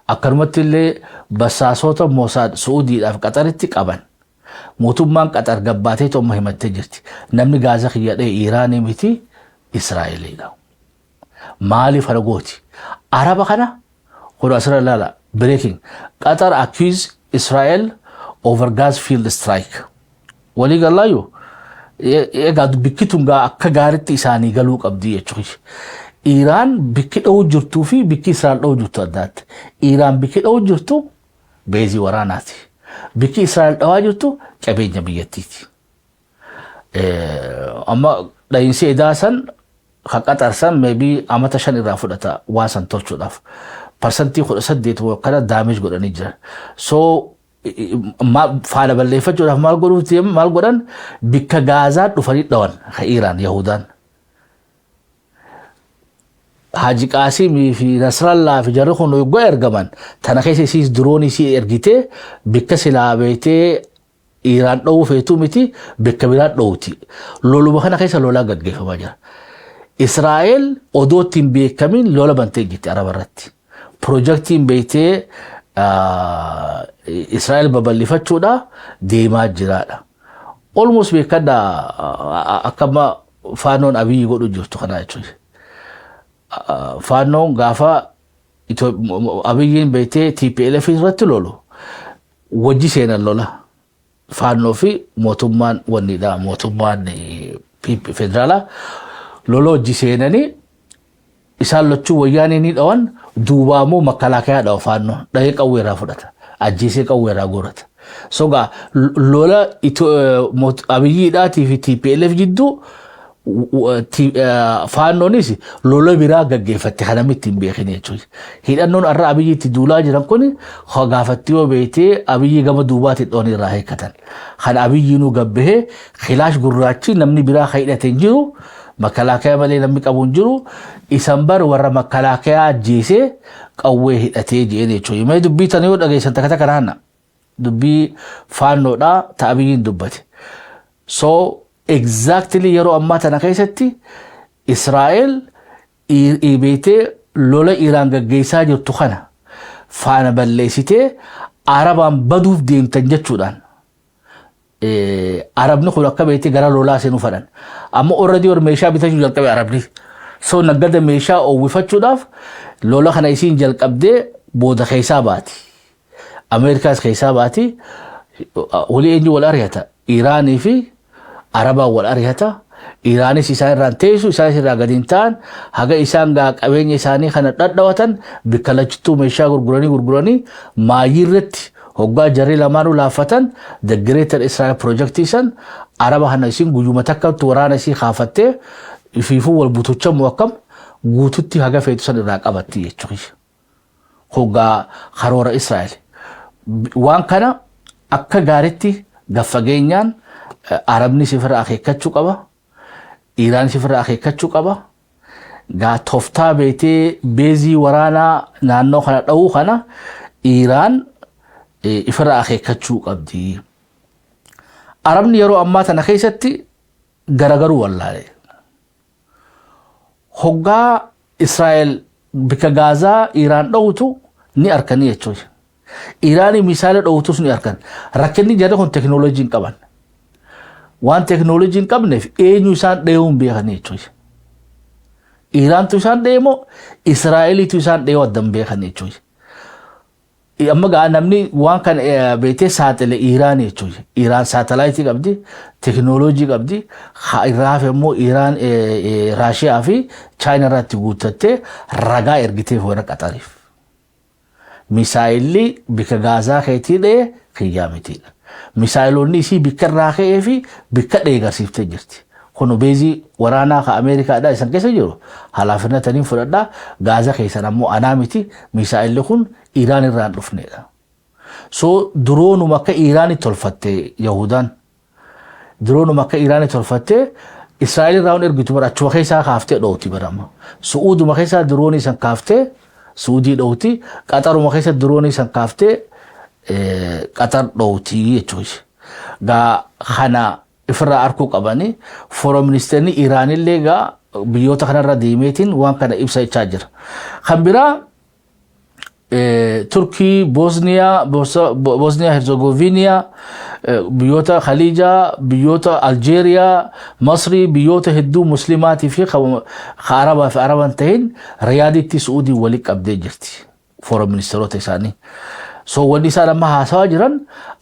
Akkanumatti illee basaasota Mosaad Suudiidhaaf Qaxaritti qaban. Mootummaan Qaxar gabbaatee tomma himattee jirti. Namni Gaazaa kiyyadhee Iraanii miti Israa'eliidha. Maaliif hana gooti? Araba kana kun asirra ilaala. Breaking. Qatar accused Israel over gas field strike. Walii galaayyuu egaa bikkituun gaa akka gaaritti isaanii galuu qabdi jechuudha. Iraan bikki dha'uu jirtuu fi bikki Israa'el dha'uu jirtu addaatti. Iraan bikki dha'uu jirtu beezii waraanaati. Bikki Israa'el dha'aa jirtu qabeenya biyyattiiti. Amma dha'iinsi edaa san Qaxar san maybe amata 5 irraa fudhata waa san tolchuudhaaf. Percentii 18 kana damage godhanii jiran. So faana balleeffachuudhaaf maal godhan bikka Gaazaa dhufanii dhawan ka Iraan Yahudaan. Haji Qaasimii fi Nasrallaa fi jarri kun yogguu ergaman tana keessa isiis diroonii isii ergitee bikka silaa beetee Iraan dha'uu feetuu miti bikka biraa dha'uuti. Loluma kana keessa lolaa gaggeeffamaa jira. Israa'el odoo ittiin beekamin lola bantee jirti Araba irratti. Projektiin beetee Israa'el babal'ifachuudha deemaa jiraadha. Almost beekadha akkama faanoon Abiyyi godhu jirtu kana jechuudha. Faanoon gaafa Abiyyiin beetee TPLF irratti lolu wajji seenan lola. Faanoo fi mootummaan wanniidha mootummaan federaalaa lolo wajji seenanii isaan lachuu wayyaanii ni dhawan duubaamoo makalaakaa dhawa faanoo dhahee qawweeraa fudhata ajjeesee qawweeraa gorata. Sogaa lola Abiyyiidhaatii fi TPLF jidduu faanoonis lola biraa gaggeeffatte kanam ittiin beekne jechuudha. Hidhannoon arra Abiyyiitti duulaa jiran kun gaafatti yoo beetee Abiyyi gama duubaatti dhoon irraa hiikkatan. Kan Abiyyiinuu gabbahee khilaash gurraachi namni biraa hidhate hin jiru. Makalaakaa malee namni qabu hin jiru. Isan bar warra makalaakaa ajjeesee qawwee hidhatee jeen jechuudha. Mee dubbii tana yoo dhageessan takka kanaana. Dubbii faanoodhaa ta Abiyyiin dubbate. So exactly yeroo ammaa tana keessatti Israa'el beetee lola Iraan gaggeessaa jirtu kana faana balleessitee Arabaan baduuf deemtan jechuudhaan. Arabni kun akka beetee gara lolaa seenuu fadhan. Amma already war meeshaa bitachuu jalqabe Arabni. So naggada meeshaa oowwifachuudhaaf lola kana isiin jalqabdee booda keessaa baati. Ameerikaas keessaa baati. Walii eenyu wal ari'ata. Iraanii fi Arabaa wal ari'ata. Iraanis isaan irraan teessu isaanis irraa gadi hin ta'an haga isaan qabeenya isaanii kana dhadhawatan bikka lachittuu meeshaa gurguranii maayii irratti hoggaa jarri lamaanuu laaffatan the greater Israel project isan Araba kana isin guyyuma takkatti waraana isii kaafattee ifiifuu wal butucha muwakkam guututti haga feetu san irraa qabatti jechuudha. Hoggaa karoora Israel waan kana akka gaaritti gaffageenyaan Arabni sifira akeekkachuu qaba. Iraan sifira akeekkachuu qaba. Gaa toftaa beetee beezii waraanaa naannoo kana dha'uu kana Iraan ifira akeekkachuu qabdi. Arabni yeroo ammaa tana keessatti garagaruu wallaale. Hoggaa Israa'el bika Gaazaa Iraan dha'utu ni arkanii jechuudha. Iraanii misaala dha'utus ni arkan. Rakkinni jarri kun teknooloojiin qaban. Waan teknooloojiin qabneef eenyu isaan dheehuun beekanii jechuudha. Iraantu isaan dheemoo Israa'eliitu isaan dheehuu addan beekanii jechuudha. Amma gaa namni waan kan beetee saaxile Iraan jechuudha. Iraan saatalaayitii qabdi, teknooloojii qabdi. Irraaf immoo Iraan Raashiyaa fi Chaayina irratti guuttattee ragaa ergiteef warra Qaxariif. Misaayilli bika Gaazaa keetii dhee kiyyaa mitiidha. Misaayilonni isii bikka irraa ka'ee fi bikka dheegarsiiftee jirti. Kun beezii waraanaa ka Ameerikaadhaa isan keessa jiru halaafinataniin fudhadhaa Gaazaa keessan ammoo anaa miti misaayilli kun Iraan irraan dhufneedha. So duroonuma akka Iraanii tolfatte Yahudaan. Duroonuma akka Iraanii tolfatte إسرائيل راون إرجعوا برا شو خيسا كافته دوتي برام سعود ما خيسا دروني سان كافته سعودي دوتي قطر ما خيسا دروني سان كافته قطر دوتي يجوش غا خنا إفرا أركو قباني فورم منسترني إيران اللي غا بيوتا خنا رديمتين وان كان إبساي تشاجر خبرا تركي بوسنيا هرزغوفينا بيوتا خليجة بيوتا ألجيريا مصري بيوتا هدو مسلمات في خاربا في عربا انتهين ريادتي سعودي وليك أبدي جرتي فورم منستروت إساني سو ودي سالا ما هاسواجرا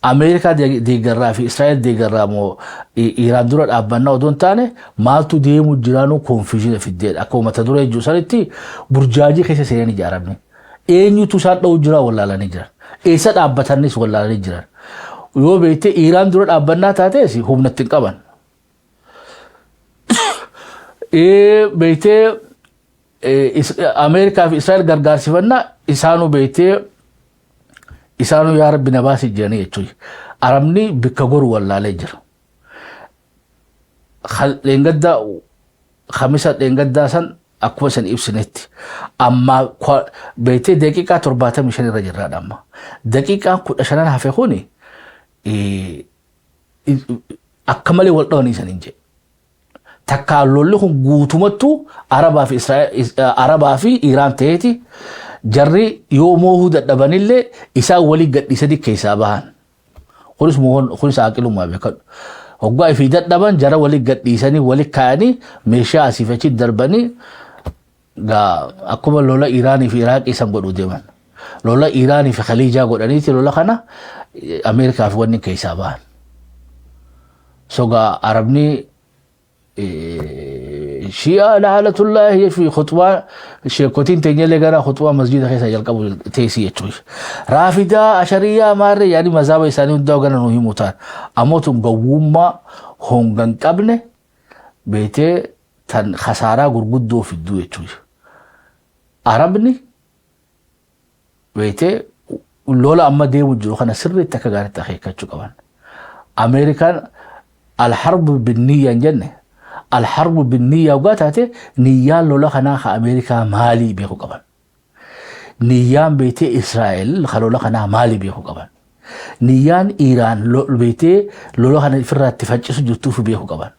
أمريكا دي قرى في إسرائيل دي قرى مو إيران دورات أبانا ودون تاني مالتو ديمو جرانو كونفيجين في الدين أكو ما تدوري جوسالتي برجاجي خيسي سياني جاربني eenyu tusaat dha'u jira wallaalanii jiran eessa dhaabbatannis wallaalanii jiran yoo beekte Iiraan dura dhaabbannaa taates humnatti hin qaban beekte Ameerikaa fi Israa'el gargaarsifannaa isaanuu beekte isaanuu yaa Rabbi na baasi jedhanii jechuudha Arabni bikka goru wallaalee jira dheengaddaa Khamisa dheengaddaa san akkuma san ibsinetti amma beekte daqiiqaa 75 irra jirraadha amma daqiiqaan 15 hafe kuni akka malee wal dhawanii hin jedhe takka lolli kun guutumattu Arabaa fi Iiraan ta'eeti jarri yoo moohuu dadhabanillee isaa walii gadhiisanii keessaa bahan kunis aqilummaa beekadhu hoggaa fi dadhaban jara walii gadhiisanii walii kaayanii meeshaa asiif achi darbanii ga akkuma lola Iiraanii fi Iraaq isan godhu deeman lola Iiraanii fi Khaliijaa godhaniiti lola kana Ameerikaa fi wanni keessaa bahan soga Arabni شيعة لعنة الله في خطوة شيكوتين تنجلي غنا خطوة مسجد خيسا يلقبوا تيسي يتشوش رافدة عشرية ماري يعني مذهب إساني داو غنا نوهي موتان أموتم قوما هونغن قبنه بيتي تن خسارة غرغدو في الدو يتشوش عربني بيتي لولا أما ديمو جلو خنا سر التكاغان التخيكا كمان أمريكان الحرب بالنية جنة الحرب بالنية وقاتها نيان لولا خناخ أمريكا مالي بيخو قبل نيان بيتي إسرائيل خلولا خناخ مالي بيخو قبل نيان إيران بيتي لولا خنا فرات تفجس جتوف بيخو قبل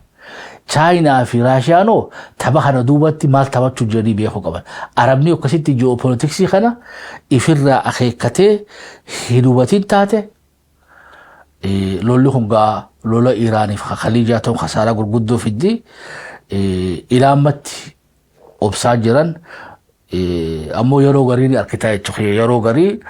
چاينا في راشيانو تبخنا دوبتي مال تبتو جري بيخو قبل عربني وكسيتي جيوبوليتكسي خنا إفرا أخيكتي هدوبتين تاتي لولي هنغا لولا إيراني خليجاتهم خسارة قرقودو في الدي إلى أمت أبساجران أمو يرو غريني أركتاي تخي يرو غري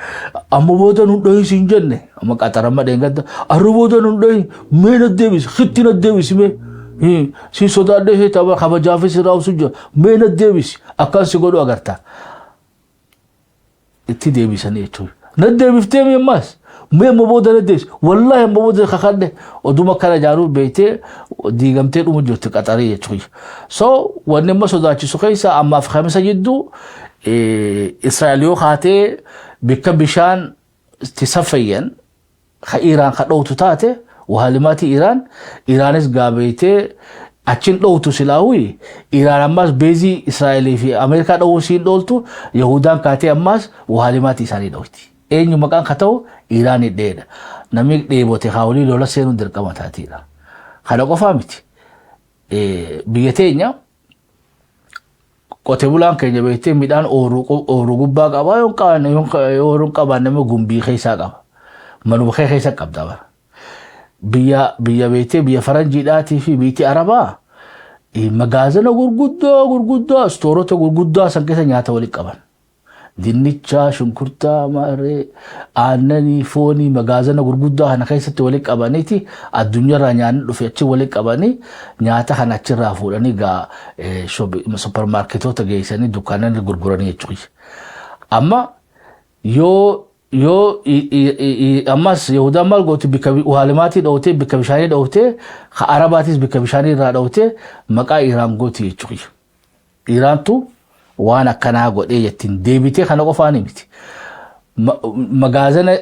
أمو بودا نندهي سنجنة أما كاترما دينغادا أرو بودا نندهي مين الديويس خطين الديويس مين سي صدا ده تابا خبا جافي سراو سجا مين الديويس أكان سيقولو أغرتا اتي ديويس أني يتوي نديويس تيمي ماس مين مبودا نديويس والله مبودا خخانده ودوما كان جارو بيتي ديغمتي دوما جوتي قطري يتوي سو ونما صداچي سخيسا أما في خمسة جدو إسرائيليو خاتي بكبشان تسفيا إيران خدوتو تاتي وهالماتي إيرانس قابيتي أتشين دوتو سلاوي إيران أماس بيزي إسرائيلي في أمريكا دوسين دولتو يهودان كاتي أماس وهالماتي ساني دوتي أين مكان خطو إيران الدين نميك ديبوتي خاولي لولا سينو درقما تاتيلا خلقو فامتي بيتينيا qote bulaan keenya beekte midhaan ooruu gubbaa qaba yoon qaban nama gumbii keessaa qaba manuma keessa qabda bara biyya beekte biyya faranjiidhaatii fi biyyi arabaa magaazana gurguddaa stoorota gurguddaa san keessa nyaata waliin qaban dinnicha shunkurtaa maaree aannanii foonii magaazana gurguddaa kana keessatti waliin qabaniiti addunyaarraa nyaanni dhufe achi waliin qabanii nyaata kana achirraa fuudhanii gaa supermarketoota geessanii dukkaanonni gurguranii jechuudha. Amma yoo ammas Yahudaan maal goote bikka waalimaatii dhawtee bikka bishaanii dhawtee Arabaatis bikka bishaanii irraa dhawtee maqaa Iraan goote jechuudha. Iraantu waan akkanaa godhee jettiin deebitee kana qofaani miti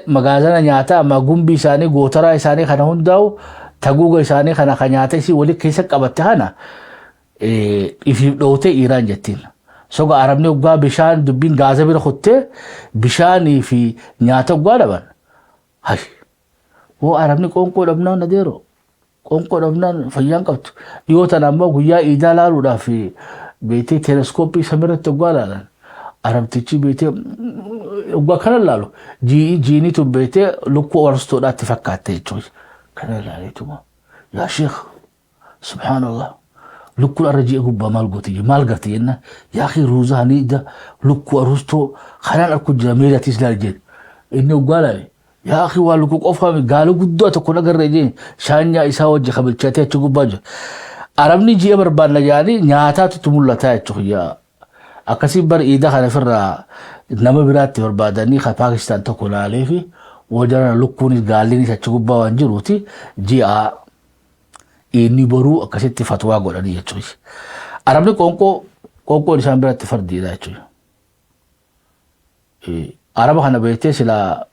magaazana nyaataa amma gumbii isaanii gootaraa isaanii kana hundaa'u taguuga isaanii kana kan nyaata isii waliin keessa qabatte kana ifi dhoote Iiraan jettiin. Soga Arabni waggaa bishaan dubbiin gaaza bira kuttee bishaanii fi nyaata waggaa dhaban. Hay. Woo Arabni qoonqoo dhabnaan adeero. Qoonqoo dhabnaan fayyaan qabdu. Dhiyoo tana ammoo guyyaa iidaa laaluudhaaf beetee teleeskooppii samirratti waggaa laalan. Arabtichi beetee waggaa kana laalu. Jiini tun beetee lukkuu warstoodhaatti fakkaatte jechuudha. Kana laaleetuma. Yaa Sheekh. Subhaanallah. Lukkuu arrajii gubbaa maal gooti maal garti jenna yaa akhi ruuzaanii da lukkuu arustoo kanaan arku jira meedatis laal jedhe inni waggaa laale yaa akhi waa lukkuu qofaami gaala guddaa tokko nagarree jeen shaanyaa isaa wajji kabilchaatee achi gubbaa jira. Arabni ji'a barbaadna jaanii nyaataatu mul'ataa jechuudha. Akkasii bar iida kana firraa nama biraatti barbaadanii ka Paakistaan tokko laalee fi wajarana lukkuunis gaallinis achi gubbaa waan jiruuti ji'a inni boruu akkasitti fatwaa godhanii jechuudha. Arabni qoonqoo isaan biratti fardiidha jechuudha. Araba kana beektee sila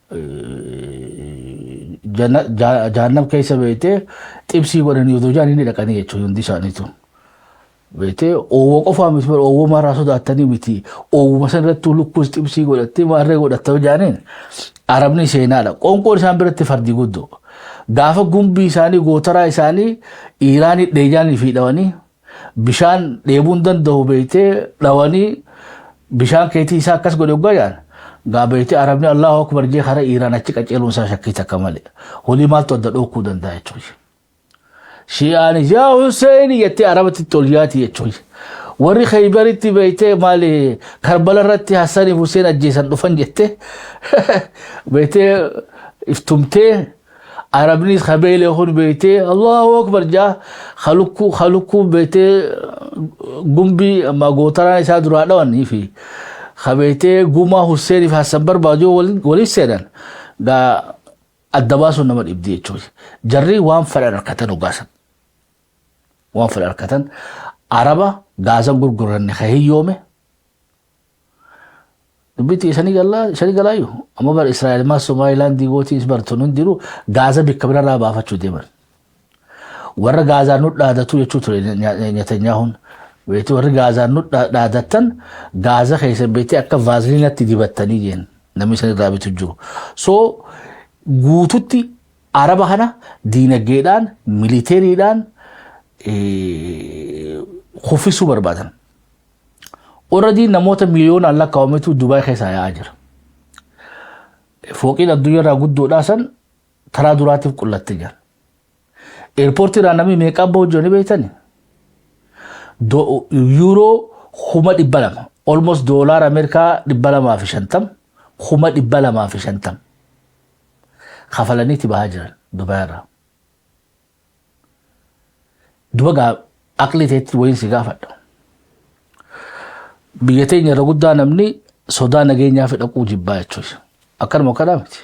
jahannam keessa beektee xibsii godhanii otoo jaan inni dhaqanii jechuudha hundi isaaniitu. Beektee oowwa qofaa miti bara oowwa maraa sodaattanii miti oowwuma san irratti lukkuus xibsii godhattee maarree godhattee jaaniin Arabni seenaadha. Qoonqoon isaan biratti fardii guddoo. Gaafa gumbii isaanii gootaraa isaanii Iiraanii dheejaanii fi dhawanii bishaan dheebuun danda'u beektee dhawanii bishaan keetii isaa akkas godhe waggaa jaan gaa beektee Arabni Allahu Akbar jee kara Iiraan achi qaceeluun isaa shakkii takka malee holii maaltu adda dhookuu danda'a jechuudha. Shi'aanis yaa Hussein jettee Arabatti tolyaati jechuudha. Warri Khaybaritti beektee maali Karbala irratti Hassaniif Hussein ajjeesan dhufan jettee beektee iftumtee Arabnis khabeele khun beete Allahu Akbar ja khalukku beete gumbi magotara isa dura dhawan fi khabete guma Hussein fi Hassan barbajo wali sedan da addabasu nama ibdi jechuudha. Jarri waan fadhan arkatan ugasan. Waan fadhan arkatan Araba gaazan gurguranne khayyoome biti shani galaayu amma bar Israa'el ma Somaliland digooti isbartonun diru Gaza bikkabira ra baafachu deeman warra Gaza nu dhaadatu jechuu ture Netanyahun weeti warra Gaza nu dhaadatan Gaza keessa beeti akka vaselinatti dibattanii jeen namni san raabitu jiru so guututti Araba kana diinagdeedhaan militeeriidhaan khufisu barbaadan. Already namoota miliyoona alla kaawwametu Dubai keessa yaa jira. Fooqiin addunyaa guddoodhaa san taraa duraatiif qullattee jira. Airportiirraa namni meeqa bahu jirani beektani? Euro 200 almost dollar Amerikaa 250 250 kafalaniiti bahaa jiran Dubai irraa. Dubagaa aqli teetti wayin si gaafadha. Biyya teenya irra guddaa namni sodaa nageenyaa fi dhaquu jibbaa jechuudha. Akkanuma kanaa miti.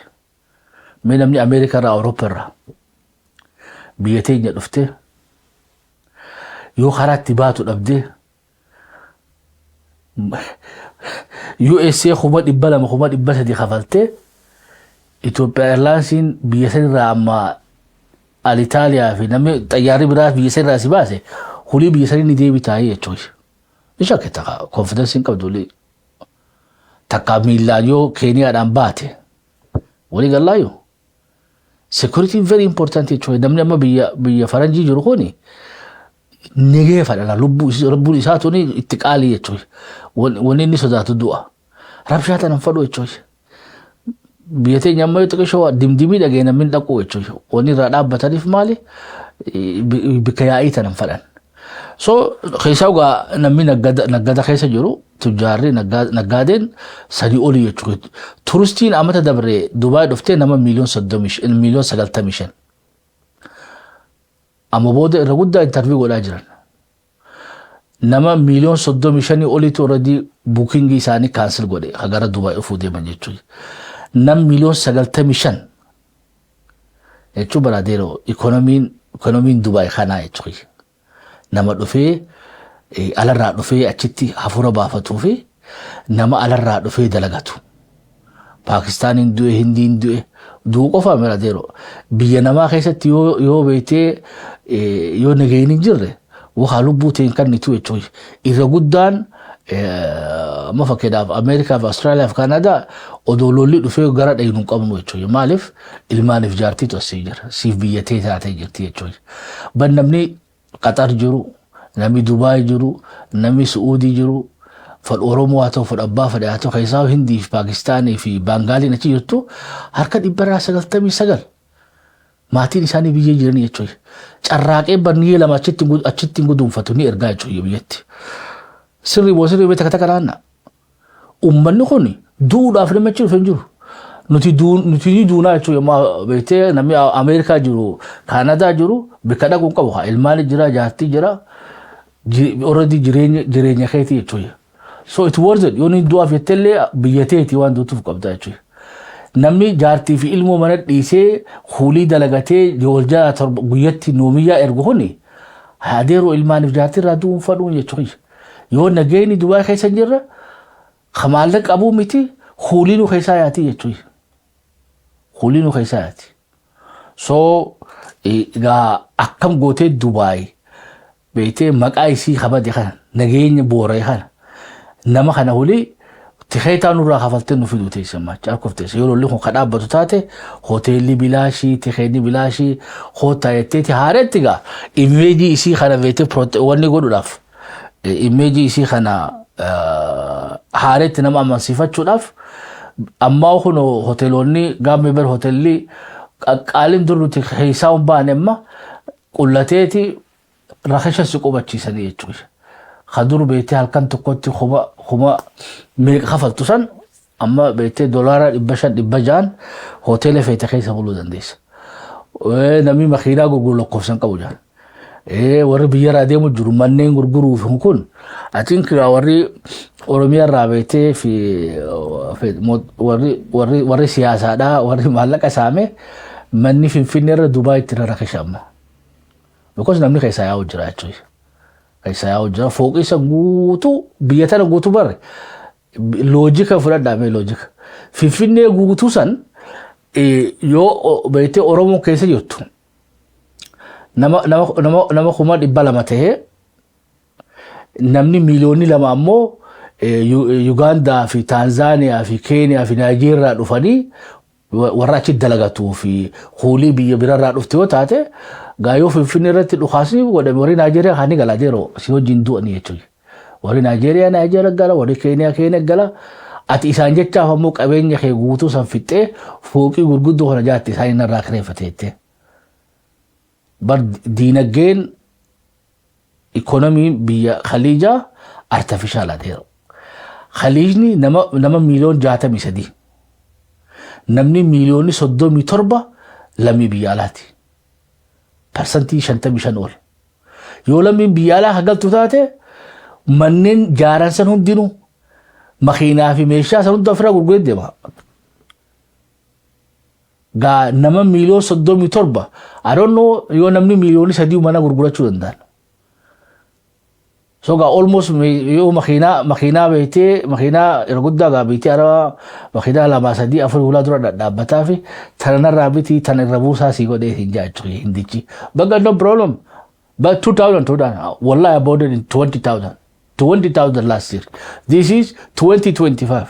Mee namni Ameerikaa irraa Awurooppaa irraa biyya teenya dhuftee yoo karaatti baatu dhabdee USA 200,000 kafaltee Itoophiyaa Airlinesiin biyya sanirraa amma Alitaaliyaa fi namni xayyaarri biraa biyya sanirraa si baase hulii biyya sanii ni deebitaayee jechuudha. Isha kita confidence qabdu li takka milayo Kenya dan baate wali galayo security very important jechuudha. Namni amma biyya faranjii jiru kuni nigee fadhala lubbuu isaatuni itti qaalii jechuudha. Wanni inni sodaatu du'a rabshaatan hin fadhu jechuudha. Biyya teenya amma yoo xiqqoo dimdimii dhagee namni dhaqu jechuudha. Wanni irraa dhaabbataniif maali bikka yaa'ii tan hin fadhan. So keessa ugaa namni naggada keessa jiru tujjaarri naggaadeen sadii olii jechuudha. Turistiin amata dabree Dubai dhuftee nama miliyoon 95. Amma booda irra guddaa interview godhaa jiran. Nama miliyoon 35 oliitu already booking isaanii cancel godhe gara Dubai dhufuu deeman jechuudha. Nam miliyoon 95 jechuun baraadeeroo ikonomiin Dubai kanaa jechuudha. Nama dhufee alarraa dhufee achitti hafuura baafatuu fi nama alarraa dhufee dalagatu. Paakistaanin du'e, Hindiin du'e, du'u qofaa miradeero. Biyya namaa keessatti yoo beektee yoo nageenyi hin jirre وخالبوتين كان نتوي تشوي إذا قدان ما فكدا في أمريكا في أستراليا في كندا ودولولي دفعوا قراد أينون قامنوا تشوي مالف المالف جارتي تسيجر سيف بيتي تاتي جرتي تشوي بنمني قطر جرو نمي دبي جرو نمي سعودي جرو فالأورومو هاتو فالأبا فالأهاتو خيساو هندي في باكستاني في بنغالي نتي يرتو هركا إبرا سغل تمي سغل maatiin isaanii biyya jiranii jechuudha. Carraaqee barniyee lama achitti guduunfatu ni ergaa jechuudha biyyatti. Sirrii boosirrii beekta kata kanaanna. Uummanni kun duudhaaf nama jiru hin jiru. Nuti ni duunaa jechuudha amma beektee namni Ameerikaa jiru, Kaanadaa jiru, bakka dhaquun qabu. Ilmaan jira, jaartii jira, already jireenya keetii jechuudha. So it worth it. Yoo ni du'aaf jettellee biyya teetii waan duutuuf qabda jechuudha. namni jaartii fi ilmoo mana dhiisee hulii dalagatee joolja guyyatti noomiyaa ergu huni haadeeru ilmaaniif jaartii irraa du'uun fadhuun jechuudha. Yoo nageeni Dubaay keessa jirra kamaalla qabuu miti hulii nu keessaa yaati jechuudha. Hulii nu keessaa yaati. So egaa akkam gootee Dubaay beektee maqaa isii kabade kana nageenya booree kana nama kana hulii تخيتان نورا خفلتن في دوتي سما عرفتي يقولوا لكم خداب بتوتاتي هوتيلي بلاشي تخيني بلاشي خوتا يتيتي هارتيغا ايميجي سي خنا فيتي بروت وني يقولوا لاف ايميجي سي خنا هارت نما ما صفات لاف اما هو هوتيلوني غام بير هوتيلي قالين درو تخيساون بانما قلتيتي رخصه سقوبتشي سنيه تشوش خدور بيتي هالكن تقوتي خما ملك خفل تسان أما بيتي دولار إبشان إبجان هوتيل في تخيس أقوله دنديس ونمي مخينا قول لقفسان قوجان وري بيار أديم الجرمانين غرغرو في كون أتينك وري أورميا رابطة في وري سياسة دا وري مالك أسامي مني في نير دبي ترى رخيشام because نمني خيسا ياو جرا أشوي خيسا ياو جرا فوق إيش غوتو بيتنا غوتو بره لوجيكا فلا دامي لوجيكا في نير غوتو سان يو بيتي أورومو كيسا يوتو nama kuma dhibba lama ta'e namni miliyoonni lama ammoo Uganda fi Tanzania fi Kenya fi Nigeria dhufanii warra achi dalagatu fi hulii biyya birarraa dhufte yoo taate gaayoo Finfinnee irratti dhukaasni godhame warri Nigeria kan galaa jiro si wajjin du'anii jechuudha. Warri Nigeria gala warri Kenya gala ati isaan jechaaf ammoo qabeenya kee guutuu san fixxee fooqii gurguddoo kana jaatti isaan irraa kireeffateette. bar dinageen economy biya Khalija artificial adero Khalijni nama miliyon 63 namni miliyoni 37 lami biyalati percentage 55 ol yoo lami biyala hagaltu taate mannen jaaran san hundinu makiinaa fi meeshaa san hunda afra gurguree deema ga nama miliyon 37 I don't know yo namni miliyoni 3 mana gurgurachuu danda'an so ga almost yo makiina beete makiina ergudda ga beete ara makiina lama sadi afur wala dura dhaabbataa fi tanana raabiti tanana buusaa si godee hinjaachu hindichi but no problem but 2000 wallahi I bought it in 20,000 last year. This is 2025.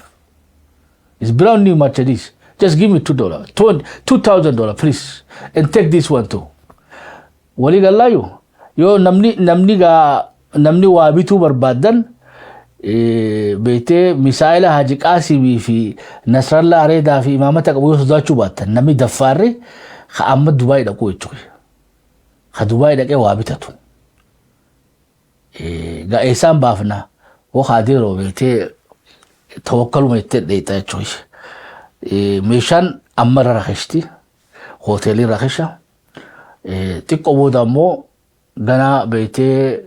It's brand new Mercedes. Just give me $2, $2,000, please, and take this one too. Wali galayo, yo namni wabitu barbadan, bete misaila Haji Qasimi fi Nasrallah Areda fi imamata kabuyo sudachu batan namni dafare kha amma Dubai da ko ichu. Kha Dubai da ke wabitatu. Ga esan bafna wo khadiro bete tawakkalu mete data choice. meeshaan amma rakhishti hoteelii rakhisha xiqqoo booda ammoo gana beetee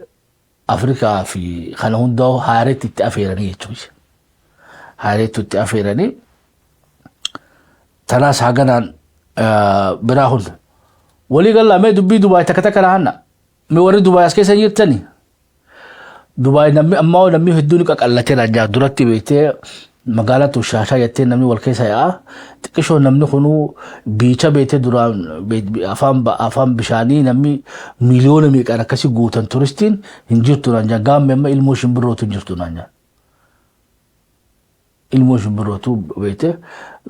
Afrikaa fi kana hunda haareetti itti afeeranii jechuudha. Haareetti itti afeeranii tanaas haganaan biraa hunda walii galla mee dubbii Dubaay takka lahanna mee warri Dubaay as keessa jirtani Dubaay namni ammoo namni hedduun qaqallatee rajaa duratti beetee magaalaa Tushashaa jettee namni wal keessa yaa'a. Xiqqishoo namni kunuu biicha beetee duraan afaan bishaanii namni miliyoona meeqaan akkasii guutan turistiin hin jirtu naan jaan gaamme amma ilmoo shimbirrootu hin jirtu naan jaan. Ilmoo shimbirrootu beete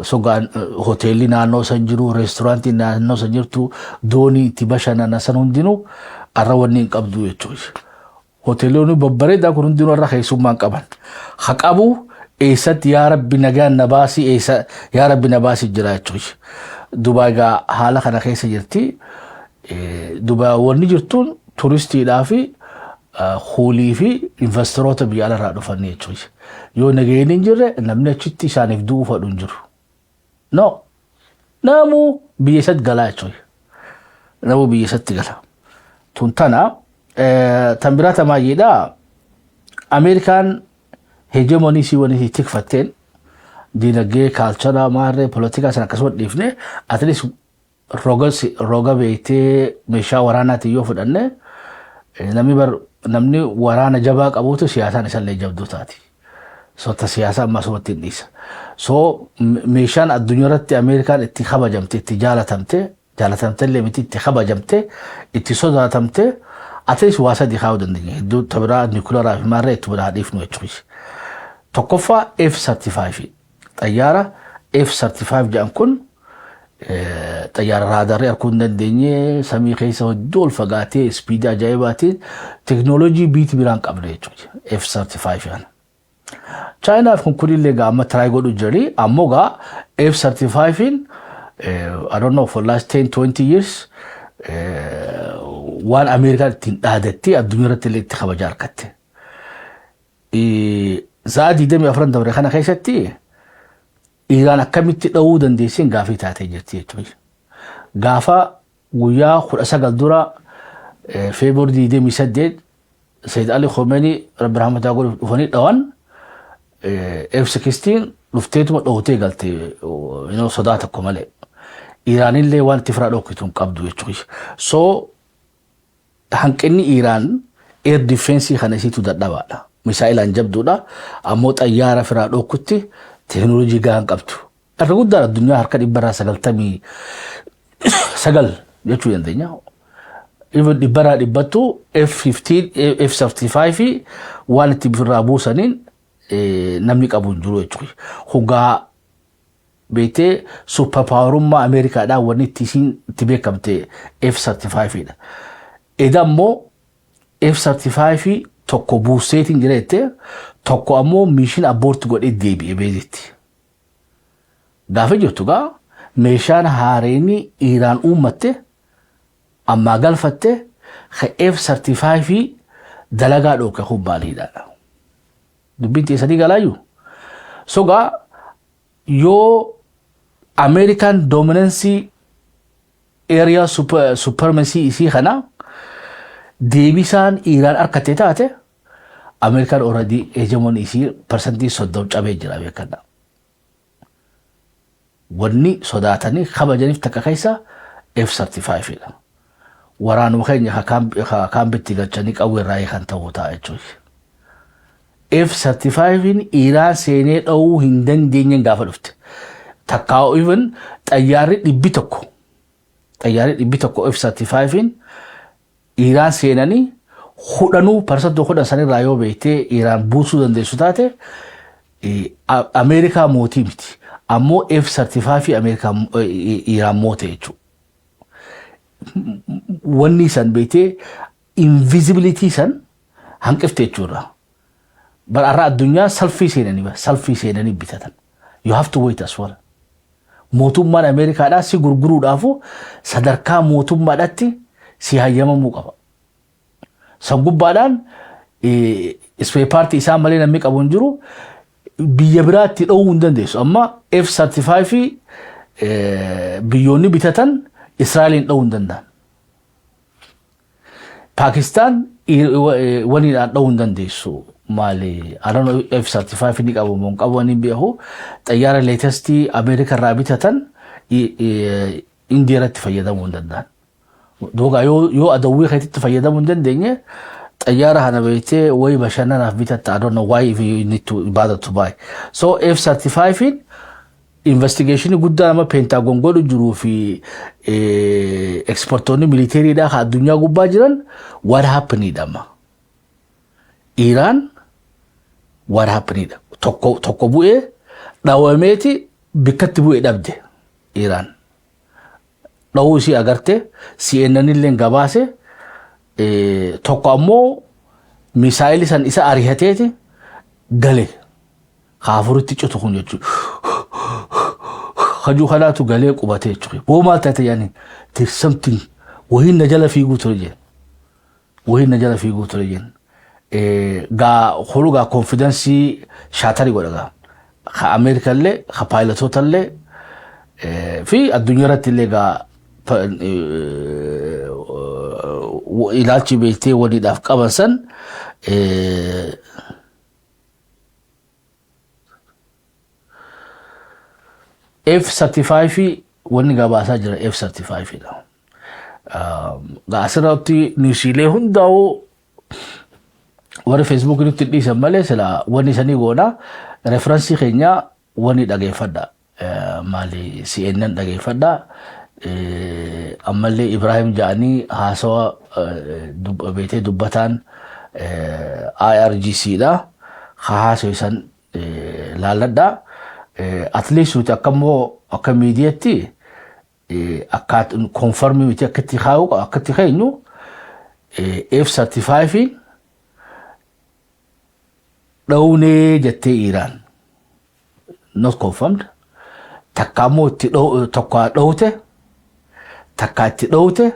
sogaan hoteelli naannoo san jiru reesturaantii naannoo san jirtu doonii itti bashannana san hundinuu arra wanni hin qabdu jechuudha. Hoteelonni babbareedaa kun hundinuu arra keessummaan qaban. Haqabu eessatti yaa rabbi nagaan na baasii eessa yaa rabbi na baasii jira jechuudha. Dubaay gaa haala kana keessa jirti. Dubaay wanni jirtuun turistiidhaa fi hoolii fi investoroota biyya alaarraa dhufan jechuudha. Yoo nageenyi hin jirre namni achitti isaaniif du'uu fadhu hin jiru. No. Namuu biyya isatti galaa jechuudha. Namuu biyya isatti gala. Tuntana tan biraata maayyeedhaa Ameerikaan hegemonii si wani tikfatteen dinagdee kaalcharaa maarree politikaa sana akkasuma dhiifne at least roga beektee meeshaa waraanaati yoo fudhanne namni waraana jabaa qabuutu siyaasaan isallee jabduu taati. Soota siyaasaa ammaa somatti hin dhiisa. So meeshaan addunyaa irratti Ameerikaan itti kabajamte itti jaalatamte illee miti itti kabajamte itti sodaatamte at least waa sadii kaa'uu dandeenya. Hedduu tabiraa niikuleeraa fi maarree itti biraa dhiifnu jechuudha. Tokkoffaa F-35 xayyaara F-35 jedhan kun xayyaara raadarii arguu hin dandeenye samii keessa hedduu ol fagaatee ispiidii ajaa'ibaatiin teknooloojii biiti biraan qabne jechuudha. F-35 jedhan. Chaayinaaf kun kunillee gaa amma tiraay godhu jirii ammoo gaa F-35 I don't know for last 10-20 years waan Ameerikaan ittiin dhaadattee addunyaa irratti illee itti kabajaa argatte. Za'a 24 dabre kana keessatti Iraan akkamitti dhawuu dandeessin gaafii taatee jirti jechuudha. Gaafa guyyaa 19 dura Feebruari 28 Sayyid Ali Khomeini Rabbi rahmataa godhuuf dhufanii dhawan F-16 dhufteetuma dhawutee galte sodaa tokko malee. Iraanillee waan itti firaa dhokkitu hin qabdu jechuudha. So hanqinni Iraan air defense kana isiitu dadhabaadha. Misaa'ilaan jabduudha. Ammoo xayyaara firaa dhokkutti teknooloojii gahaan qabdu. Irra guddaan addunyaa harka 199 jechuu dandeenya. Even 100 F-15 F-35 waan itti firraa buusaniin namni qabu hin jiru jechuudha. Hugaa beetee superpowerummaa Ameerikaadhaan wanni itti beekamte F-35 dha. Edammoo F-35 tokko buuseetiin jireette tokko ammoo miishin abboorti godhee deebi'e beezitti. Gaafa jirtu gaa meeshaan haareeni Iraan uummatte ammaa galfatte F-35 dalagaa dhooke kubbaaliidhaadha. Dubbiin teessanii galaayyuu. So gaa yoo American dominancy area supremacy isii kana deebisaan Iraan harkattee taate American already hegemony isii percentii 30 cabee jira beekadha. Wanni sodaatanii kabajaniif takka keessa F-35 dha. Waraanuma keenya kaan bitti galchanii qawweerraa kan ta'uu ta'a jechuudha. F-35 Iraan seenee dhawuu hin dandeenyen gaafa dhufte. Takkaa'u even xayyaarri dhibbi tokko F-35 Iraan seenanii hudhanuu parsantuu hudhan sanirraa yoo beektee Iraan buusuu dandeessu taate Ameerikaa mootii miti. Ammoo F-35 Ameerikaa Iraan moote jechuudha. Wanni san beektee invisibility san hanqifte jechuudha. Bararraa addunyaa salfii seenanii bitatan. You have to wait as well. Mootummaan Ameerikaadhaa si gurguruudhaafu sadarkaa mootummaadhaatti si hayyamamuu qaba. San gubbaadhaan spare part isaa malee namni qabu hin jiru biyya biraatti dhowuu hin dandeessu. Amma F-35 biyyoonni bitatan Israa'eliin dhowuu hin danda'an. Pakistaan waniidhaan dhowuu hin dandeessu. Maali adoon F-35 ni qabu mon qabu ni beeku xayyaara latest America irraa bitatan India irratti fayyadamuu hin danda'an. Doga yoo adawwii keetitti fayyadamuu hin dandeenye طيارة هنا بيتي وي بشاننا في بيتا I don't know why you need to bother to buy. So F-35 investigation قدام ما بنتاغون قولوا جرو في exportoni military دا الدنيا قبا جران what happened داما إيران what happened دا توكو بوئي داواميتي بكتبوئي دابده إيران داوشي أغرتي CNN اللين قباسي توكو أمو misaayilii san isa arihateeti gale haafuritti cutu kun jechu haju halaatu galee qubatee jechuudha boo maal taate yaani there's something wahin najala fiiguu ture jeen wahin najala fiiguu ture jeen gaa holu gaa confidence shaatari godhaga ha America illee ha pilotota illee fi addunyaa irratti illee gaa ilaalchi beektee waliidhaaf qaban san F-35 wanni gabaasaa jira F-35 dha. Asirratti niwsiilee hundaa'uu warri Facebook irratti dhiisan malee sila wanni sanii goona referensii keenya wanni dhageeffadha. Maali CNN dhageeffadha. Ammallee Ibrahim Jaani haasawa beetee dubbataan IRGC da haasawa isan laaladha. At least nuti akka miidiyaatti akka konfarmii miti akkatti kaawu akkatti keenyu F-35 dhawne jettee Iran not confirmed takkaammoo itti tokko dhawte takka itti dhawte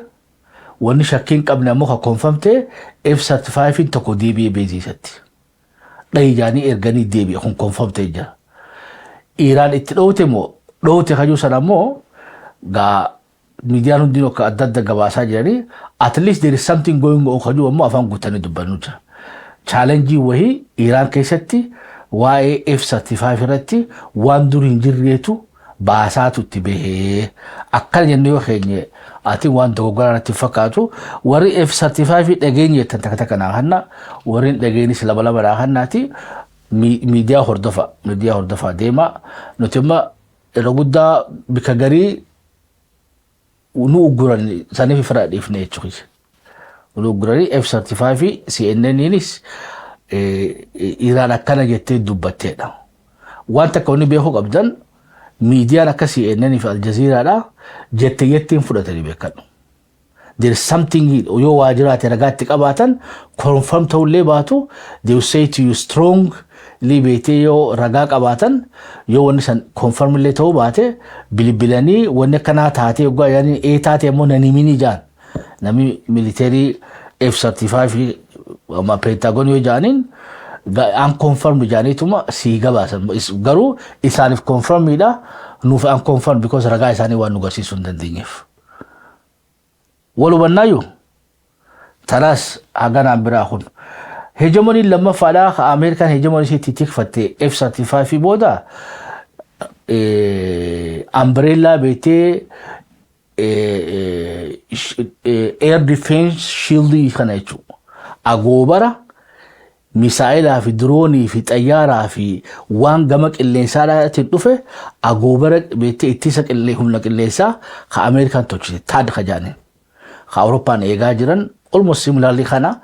wanni shakkiin qabne ammoo ka confirmte F-35 tokko deebi'ee beeksisatti dhayijaanii erganii deebi'e kun confirmte jira. Iran itti dhawte moo dhawte kajuu sana ammoo gaa miidiyaan hundinuu akka adda adda gabaasaa jiranii at least there is something going on kajuu ammoo afaan guutanii dubbannu jira. Challenge wahii Iran keessatti waa'ee F-35 irratti waan dur hin jirreetu baasaatu itti bahee akkana jennee yoo keenye ati waan dogoggora irratti fakkaatu warri F-35 dhageenye jettan takka kanaa hanna warri dhageenis lama lama hannaati miidiyaa hordofaa deema nuti amma irra guddaa bika garii nu uguran saniif fira dhiifne jechuudha. Nu uguranii F-35 CNNinis Iran akkana jettee dubbatteedha. Waan takka wanni beekuu qabdan miidiyaan akka CNN fi Al Jazeeraadha jettiin fudhatanii beekadhu. There is something yoo waajjiraate ragaatti qabaatan confirm ta'ullee baatu they will say to you strong libeetee yoo ragaa qabaatan yoo wanni san confirm illee ta'uu baate bilbilanii wanni akkanaa taatee yoggaa yaani taatee ammoo nanimini jaan nami military F-35 ama Pentagon yoo jaaniin unconfirmed jaaniituma sii gabaasan garuu isaaniif confirmidha nuuf unconfirmed because ragaa isaanii waan nu garsiisuu hin dandeenyeef. Walubannaayyuu tanaas haganaan biraa kun hegemoni lammaffaadhaa Ameerikaan hegemoni isheetti tikfatte F-35 booda umbrella beetee air defense shield kana jechuudha. Agoobara misaa'ilaa fi diroonii fi xayyaaraa fi waan gama qilleensaadhaatiin dhufe agoobara beetee ittisa humna qilleensaa ka Ameerikaan tolchite taad kajaaniin. Awurooppaan eegaa jiran almost similarly kana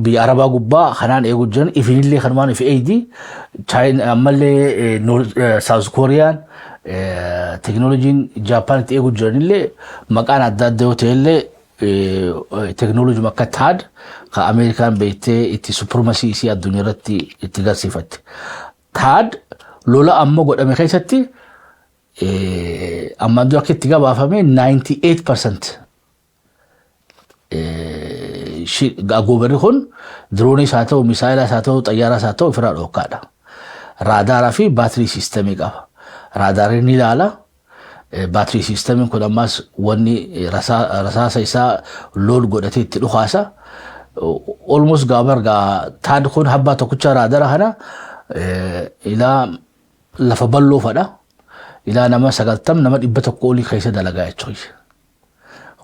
biyya Arabaa gubbaa kanaan eeguu jiran ifinillee kanumaan if eegdi China ammallee South Koreaan teknooloojiin Jaappaanitti eeguu jiranillee maqaan adda adda yoo ta'ellee teknooloojii akka taad ka Ameerikaan beektee itti supremacy isii addunyaa irratti itti garsiifatte. Taad lola amma godhame keessatti ammaan dura akka itti gabaafame 98% agoobarri kun dirooniis haa ta'u misaayilaas haa ta'u xayyaaras haa ta'u ofirraa dhokkaadha. Raadaaraa fi baatirii siistemii qaba. Raadaariin ni ilaala. Baatirii siistemiin kun ammas wanni rasaasa isaa lool godhatee itti dhukaasa. Almost gaabargaa taad kun habbaa tokkicha raadaara kana ilaa lafa bal'oo fadha. Ilaa nama 90 nama 100 olii keessa dalagaa jechuudha.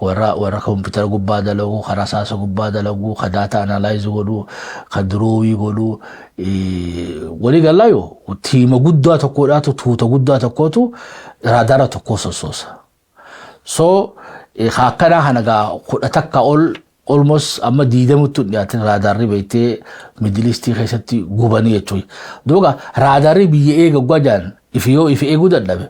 warra computer gubbaa dalagu kharasaasa gubbaa dalagu khadata analyze godhu khadroowi godhu wali galayo tiima guddaa tokkodhaatu tuuta guddaa tokkotu raadara tokko sososa so khakana hanaga khudatakka almost amma diidamuttu dhiyaatin raadarri beeytee Middle East keessatti gubanii jechuudha. Duuba raadarri biyya eega gwajan if eeguu dadhabe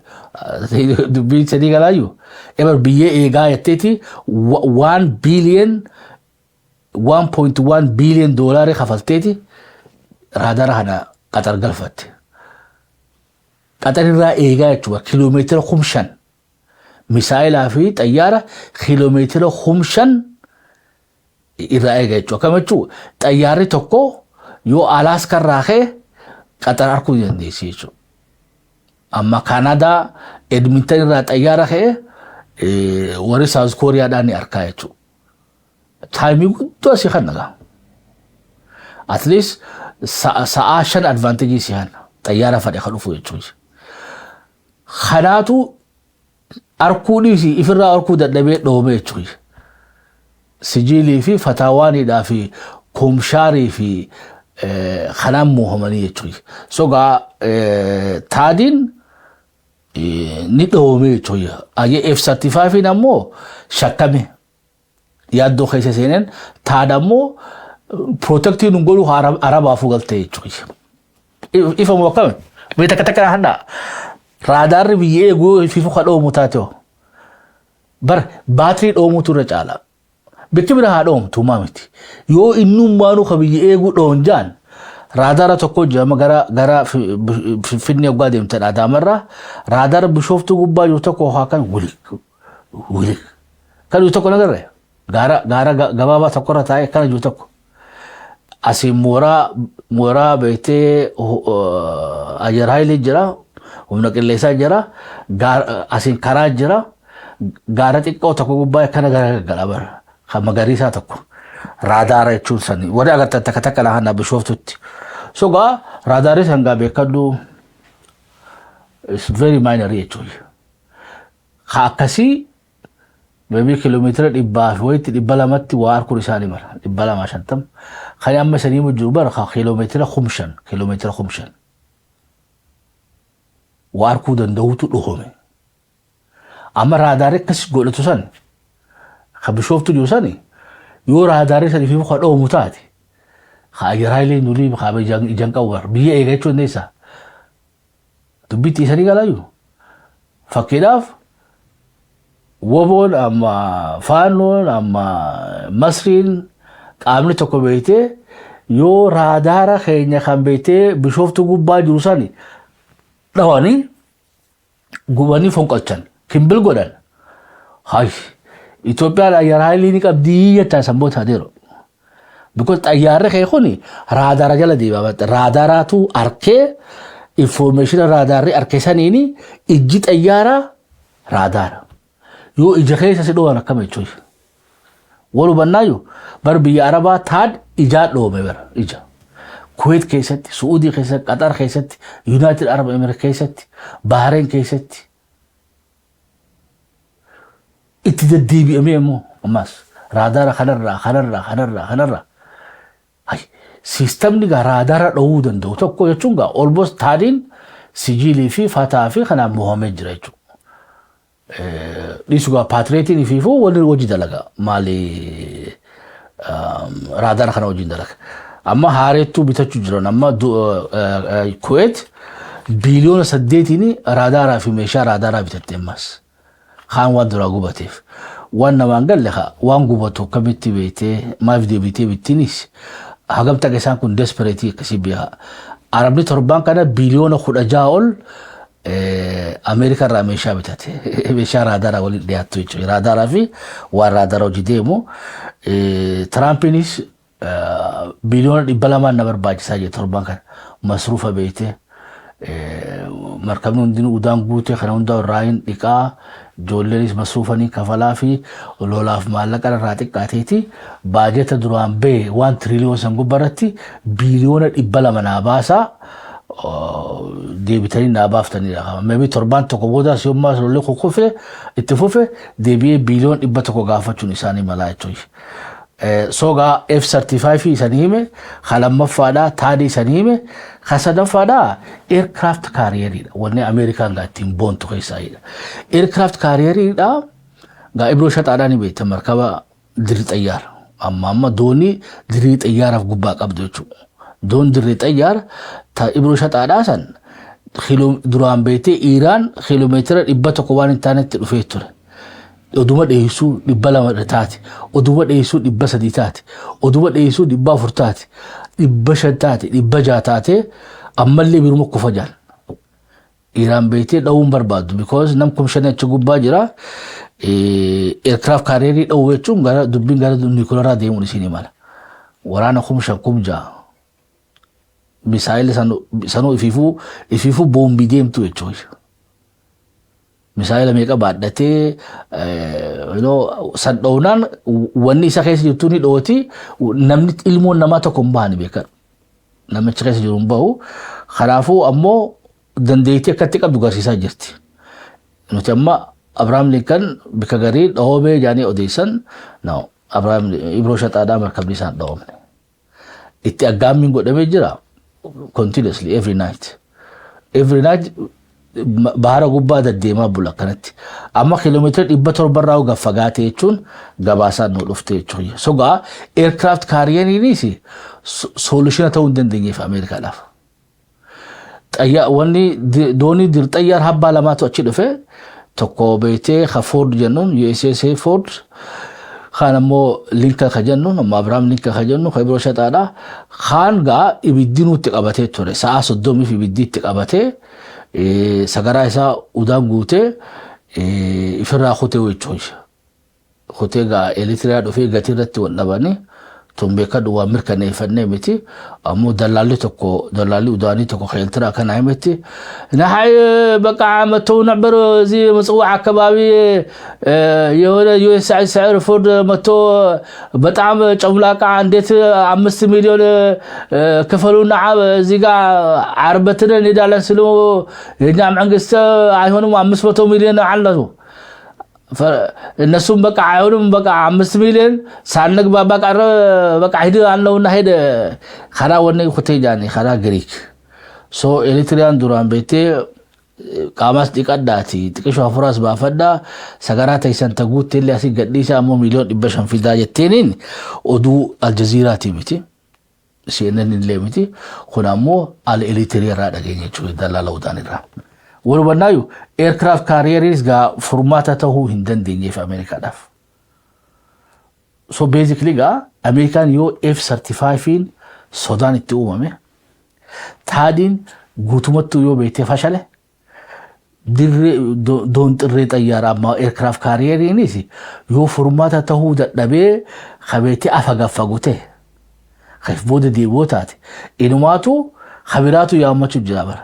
dubbii sadii galaayyuu ebar biyya eegaa jetteeti 1.1 billion doolarii kafalteeti raadara kana Qatar galfatte. Qatar irraa eegaa jechuudha kiiloomeetira 5,000 misaayilaa fi xayyaara kiiloomeetira 5,000 irraa eegaa jechuudha. Akkam jechuudha xayyaarri tokko yoo Alaaska irraa ka'e Qatar arguu dandeessi jechuudha. Amma Canada Edmonton irraa xayyaara ka'e warri South Koreaadhaan ni arkaa jechuudha. Taayimii guddoo asii kan nagaa. At least sa'aa 5 advantage sihan xayyaara fadhe kan dhufu jechuudha. Kanaatu arkuu dhiisi ifirraa arkuu dadhabee dhoome jechuudha. Sijilii fi fataawaaniidhaa fi kumshaarii fi kanaan muuhamanii jechuudha. Sogaa taadiin ni dhoome jechuudha. Ayyee F-35 ammoo shakkame yaaddoo keessa seenan taada ammoo protectiin godhu arabaafuu galtee jechuudha. Ifa moo akkami? Mee takka handaa raadarri biyya eeguu fiifu ka dhoomu taatee bar baatirii dhoomutu irra caala. Bakki bira haa dhoomtu maamiti. Yoo innummaanuu ka biyya eeguu dhoonjaan raadara tokko jama gara finfinnee waggaa deemtan Adaamarraa raadara Bishooftuu gubbaa jiru tokko haa kan wuli kan jiru tokko nagarre gaara gabaabaa tokko irra taa'ee kana jiru tokko asii mooraa beektee Ayer Hayilee jira humna qilleensaa jira asiin karaa jira gaara xiqqoo tokko gubbaa kana gara bara kan magariisaa tokko raadara jechuun sani warri agartan takka lahanna Bishooftutti. So radari sanga bekadu is very minor jechuudha. Akkasii maybe kilomeetira 200 waa arkuu isaanii mara 250 kan amma sanii mujjuu bara kilomeetira 5 waa arkuu danda'utu dhuhome. Amma raadarii akkasii godhatu san kan Bishooftu jiru sani yoo raadarii sanii fi muka dhoomu taate Ayer Hayilee nuli kabe ijang kawar biya eega jechuun deessa dubbitti isanii galaayyuu fakkiidhaaf woboon amma faannoon amma masriin qaamni tokko beeytee yoo raadaara keenya kan beeytee Bishooftu gubbaa jiru sani dhawanii gubanii fonqolchan kimbil godhan hay Itoophiyaan Ayer Hayilee ni qabdii jettaan samboota adeero. Because xayyaarri kee kuni raadara jala deemaa raadaraatu arkee information raadarri arkee saniini ijji xayyaaraa raadara yoo ija keessa si dhoowwan akkam jechuudha. Walubannaayyuu bar biyya Arabaa taad ijaa dhoome bara ija. Kuwait keessatti, Suudii keessatti, Qatar keessatti, United Arab Emirates keessatti, Bahrain keessatti itti deddeebi'amee immoo ammas raadara kanarraa hay sistemni raadara dhowuu danda'u tokko jechuun almost taadiin sijilii fi fataa fi kanaan buufamee jira jechuudha. Dhiisugaa paatireetiin fi waliin hojii dalaga maali raadara kana hojii dalaga. Amma haareettuu bitachuu jiran amma Kuwait biliyoona 8 raadaraa fi meeshaa raadaraa bitattee ammas. Kaan waan duraa gubateef waan namaan galle waan gubatu kamitti beeytee maaf deebitee bittinis hagamta isaan kun despereetii akkasii biyaa Arabni 7 kana biliyoona 16 ol Ameerikaa irraa meeshaa bitate meeshaa raadaraa waliin dhiyaattu jechuudha. Raadaraa fi waan raadaraa hojii deemu Tiraampiinis biliyoona 200 na barbaachisaa jira 7 kana masruufa beeytee markabni hundinuu udaan guute kana hundaa irraayin dhiqaa ijoollenis masruufanii kafalaa fi lolaaf maallaqa irraa xiqqaateeti baajeta duraan bee 1 trillion san gubbaratti biliyoona 200 naa baasaa دي بتاني نابافتني لها ما بي تربان تقبودا سيوم ما سلولي خوفه اتفوفه دي بي بيلون إبتكو غافتشو نساني ملايتوي سوغا F-35 سنيمه خلما فادا تادي سنيمه خسدا فادا aircraft carrier وني أمريكان غاتين بون تخيسايدا aircraft carrier دا غا إبروشات آداني بيت مركبا دريت أيار أما دوني دريت أيار في قباق أبدوشو دون دريت أيار تا إبروشات آداسان خيلو دران بيتي إيران كيلومتر إبتو قوان انتانت تلوفيتور oduma dheeysuu dhibba lama taati oduma dheeysuu dhibba sadii taati oduma dheeysuu dhibba afur taati dhibba shan taati dhibba jaha taate ammallee biruma kufa jaan Iran beetee dhawuun barbaaddu because nam kum shan achi gubbaa jira aircraft carrier dhawuu jechuun gara dubbiin gara nuclearaa deemuun isinii mala waraana kum shan kum jaha misaayila sanuu ifiifuu boombii deemtu jechuudha. Misaayila meeqa baadhatee sadhoonan wanni isa keessa jirtu ni dhooti namni ilmoon namaa tokko hin baane beekan namicha keessa jiru hin bahu kanaafuu ammoo dandeettii akkatti qabdu garsiisaa jirti nuti amma Abrahaam Lincoln bika garii dhahoobee jaanii odeessan Abrahaam Ibroo Shaxaadhaa markabni isaan dhahoomne itti aggaammiin godhamee jira continuously every night bahara gubbaa deddeemaa bula kanatti amma kiiloomeetira 700 irraa gaffagaatee jechuun gabaasaan nu dhufte jechuudha sogaa aircraft carrieriinis solution ta'uu hin dandeenyeef Ameerikaadhaaf wanni doonii dirxayyaar habbaa lamaatu achi dhufe tokko beetee Ford jennuun USS Ford kaan ammoo Lincoln ka jennuun amma Abrahaam Lincoln ka jennuun Ibroo Shaxaadhaa kaan gaa ibiddi nutti qabatee ture sa'a 30 ibiddi itti qabatee sagaraa isaa udaan guutee ifirraa kutee jechuudha. Kutee gaa Eritiriyaa dhufee gatii irratti wal dhabanii tumbeeka duwwaa mirkaneeffannee miti ammoo dalaalli udaanii tokko Eritiriyaa kana himatti nahay በቃ መተው ነበር እዚህ ምጽዋ አካባቢ የሆነ ዩኤስአይ ሳይር ፎርድ መቶ በጣም ጨምላቃ እንዴት 5 ሚሊዮን ከፈሉና እዚህ ጋር አርበትን እንሄዳለን ስለ የኛ መንግስት አይሆንም 500 ሚሊዮን አለሱ እነሱም በቃ አይሆንም በቃ 5 ሚሊዮን ሳንግባባ ቀረ በቃ ሄደ አለውና ሄደ خራ ወኔ ኩቴጃኒ خራ ግሪክ ሶ ኤሪትሪያን ዱራን ቤቴ ቃማስ ዲቀዳቲ ጥቅሽ አፍራስ ባፈዳ ሰገራ ተይሰን ተጉት ለሲ ገዲሳ ሞ ሚሊዮን ዲበሽን ፊዳ የቴኒን ኦዱ አልጀዚራ ቲቪቲ ሲኤንኤን ለሚቲ ሆናሞ አል ኤሪትሪያ ራዳገኘቹ ደላላው ዳንራ ወልበናዩ ኤርክራፍት ካሪየርስ ጋ ፎርማታ ተሁ እንደንደኝ የአሜሪካ ዳፍ ሶ ቤዚክሊ ጋ አሜሪካን ዮ F-35 ሱዳን ይተውመመ ታዲን ጉቱመቱ ዮ ቤቴ ፋሻለ ዶን ጥሬ ጠያራ ማ ኤርክራፍት ካሪየርስ ዮ ፎርማታ ተሁ ደደቤ ከቤቴ አፈጋፋጉቴ ከፍ ቦደ ዲቦታት ኢንማቱ ኸቢራቱ ያመቹ ጀባር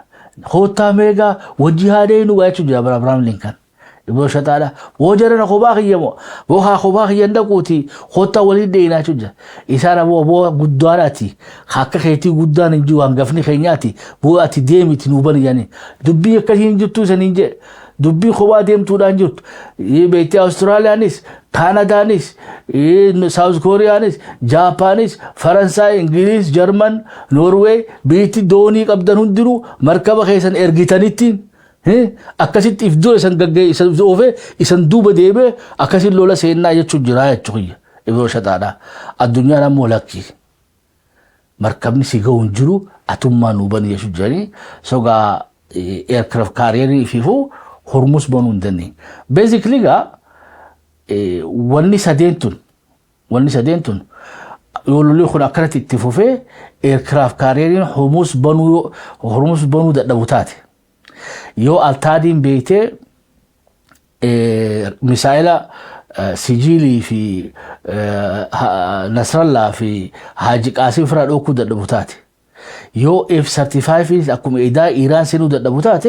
خوتا ميغا وجهادين وايتو جابر ابراهيم لينكن Ibroo Shaxaadhaa wajjirana kophaa kiyyamoo boohaa kophaa kiyyan dhaquuti kottaa waliin deeyinaa jechuudha isaan ammoo boo guddaadhaati akka keetii guddaan hin jiru hangafni keenyaati boo ati deemiti nuuban yaani dubbii akkasiin jirtu saniin jedhe dubbii kophaa deemtuudhaan jirtu beektee Awustiraaliyaanis Kaanadaanis Saawuz Kooriyaanis Jaapaanis Faransaay Ingiliis Jarman Noorweey biitti doonii qabdan hundinuu markaba keessan ergitanitti akkasitti ifdoo isan gaggee isan oofee isan duuba deebee akkasiin lola seenaa jechuun jira jechuudha Ibroo Shaxaadhaa addunyaan ammoo lakki markabni si ga'u hin jiru atummaa nuuban jechuun jiranii sogaa aircraft carrier fiifuu Hormuz banuu hin dandeenye basically gaa wanni sadeen tun يقولوا لي خنا كانت اتفوفه ايركراف كاريرين Hormuz بنو دبوتات يو التادين بيته مسائل سجيلي في نصر الله في حاج قاسم فراد اوكو دبوتات يو F-35 اكو ايدا ايران سينو دبوتات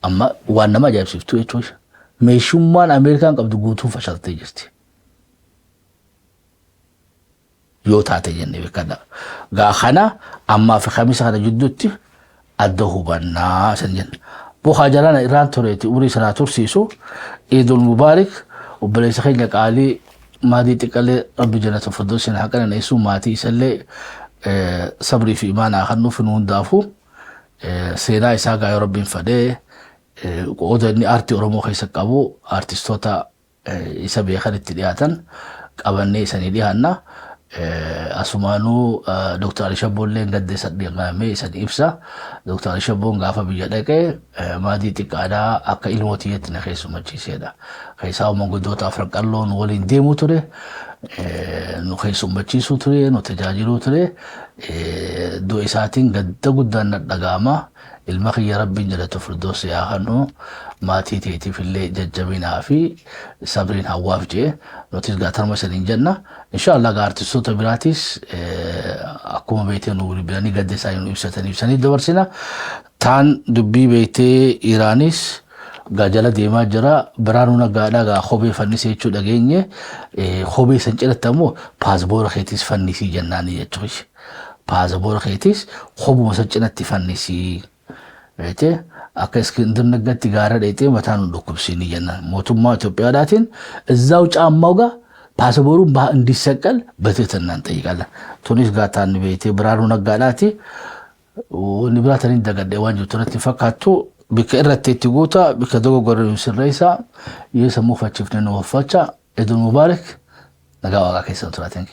اما وانا ما جاب شفتو ايش ميشومان امريكان قبض غوتو فشلتي جستي يو تاتي جنبي كذا غاخنا أما في خميس هذا جدوتي adda hubannaa san jenna. Bu'aa jalana irraan tureeti umurii sanaa tursiisu Eidul Mubaarak obboleessa keenya qaalii maatii xiqqalee rabbi jannata firdawsiin haa qananiisu maatii isallee sabrii fi imaanaa kan nuuf nu hundaafu seenaa isaa gaayoo rabbiin fadhee qooda inni aartii Oromoo keessa qabu aartistoota isa beekan itti dhiyaatan qabannee isanii dhiyaanna. Asumaanuu Dr. Ali Shabboolleen gadde saddeeqamee isan ibsa. Dr. Ali Shabboon gaafa biyya dhaqee maatii xiqqaadhaa akka ilmootiyyatti na keessummachiisedha. Keessaa manguddoota afran qalloon waliin deemuu ture. Nu keessummachiisuu ture, nu tajaajiluu ture. Du'a isaatiin gadda guddaan dhaga'ama. Ilma kiyya rabbiin jannata firdawsi haa kennu maatii teetiif illee jajjabinaa fi sabriin hawwaaf jee nutis gaatarma saniin jenna. Inshaallah artistoota biraatis akkuma beekte nu bilbilanii gadda isaanii nu ibsanii dabarsina. Taan dubbii beektee Iraanis gaajala deemaa jira. Biraanuu Naggaadhaa gaa kophee fannisee jechuu dhageenye kophee san cidhatte ammoo paaspoora keetis fannisii jennaani jechuudha. Paaspoora keetis kophuma san cinatti fannisii. Akka Iskindir Naggatti gaara dheetee mataa nu dhukkubsiini jenna. Mootummaa Itoophiyaadhaatiin እዛው ጫማው ጋር ፓስፖርቱን እንዲሰቀል በትህትና እንጠይቃለን። ቱኒስ ጋታን ቤቴ ብርሃኑ ነጋዳቲ ንብራተን እንደገደ ዋንጆ ተረት ፈካቱ በከረቴቲ ጎታ በከደጎጎረ ስረይሳ የሰሙ ፈችፍነ ነው ፈቻ ኢድ ሙባረክ ነጋዋጋ ከሰንትራተንኪ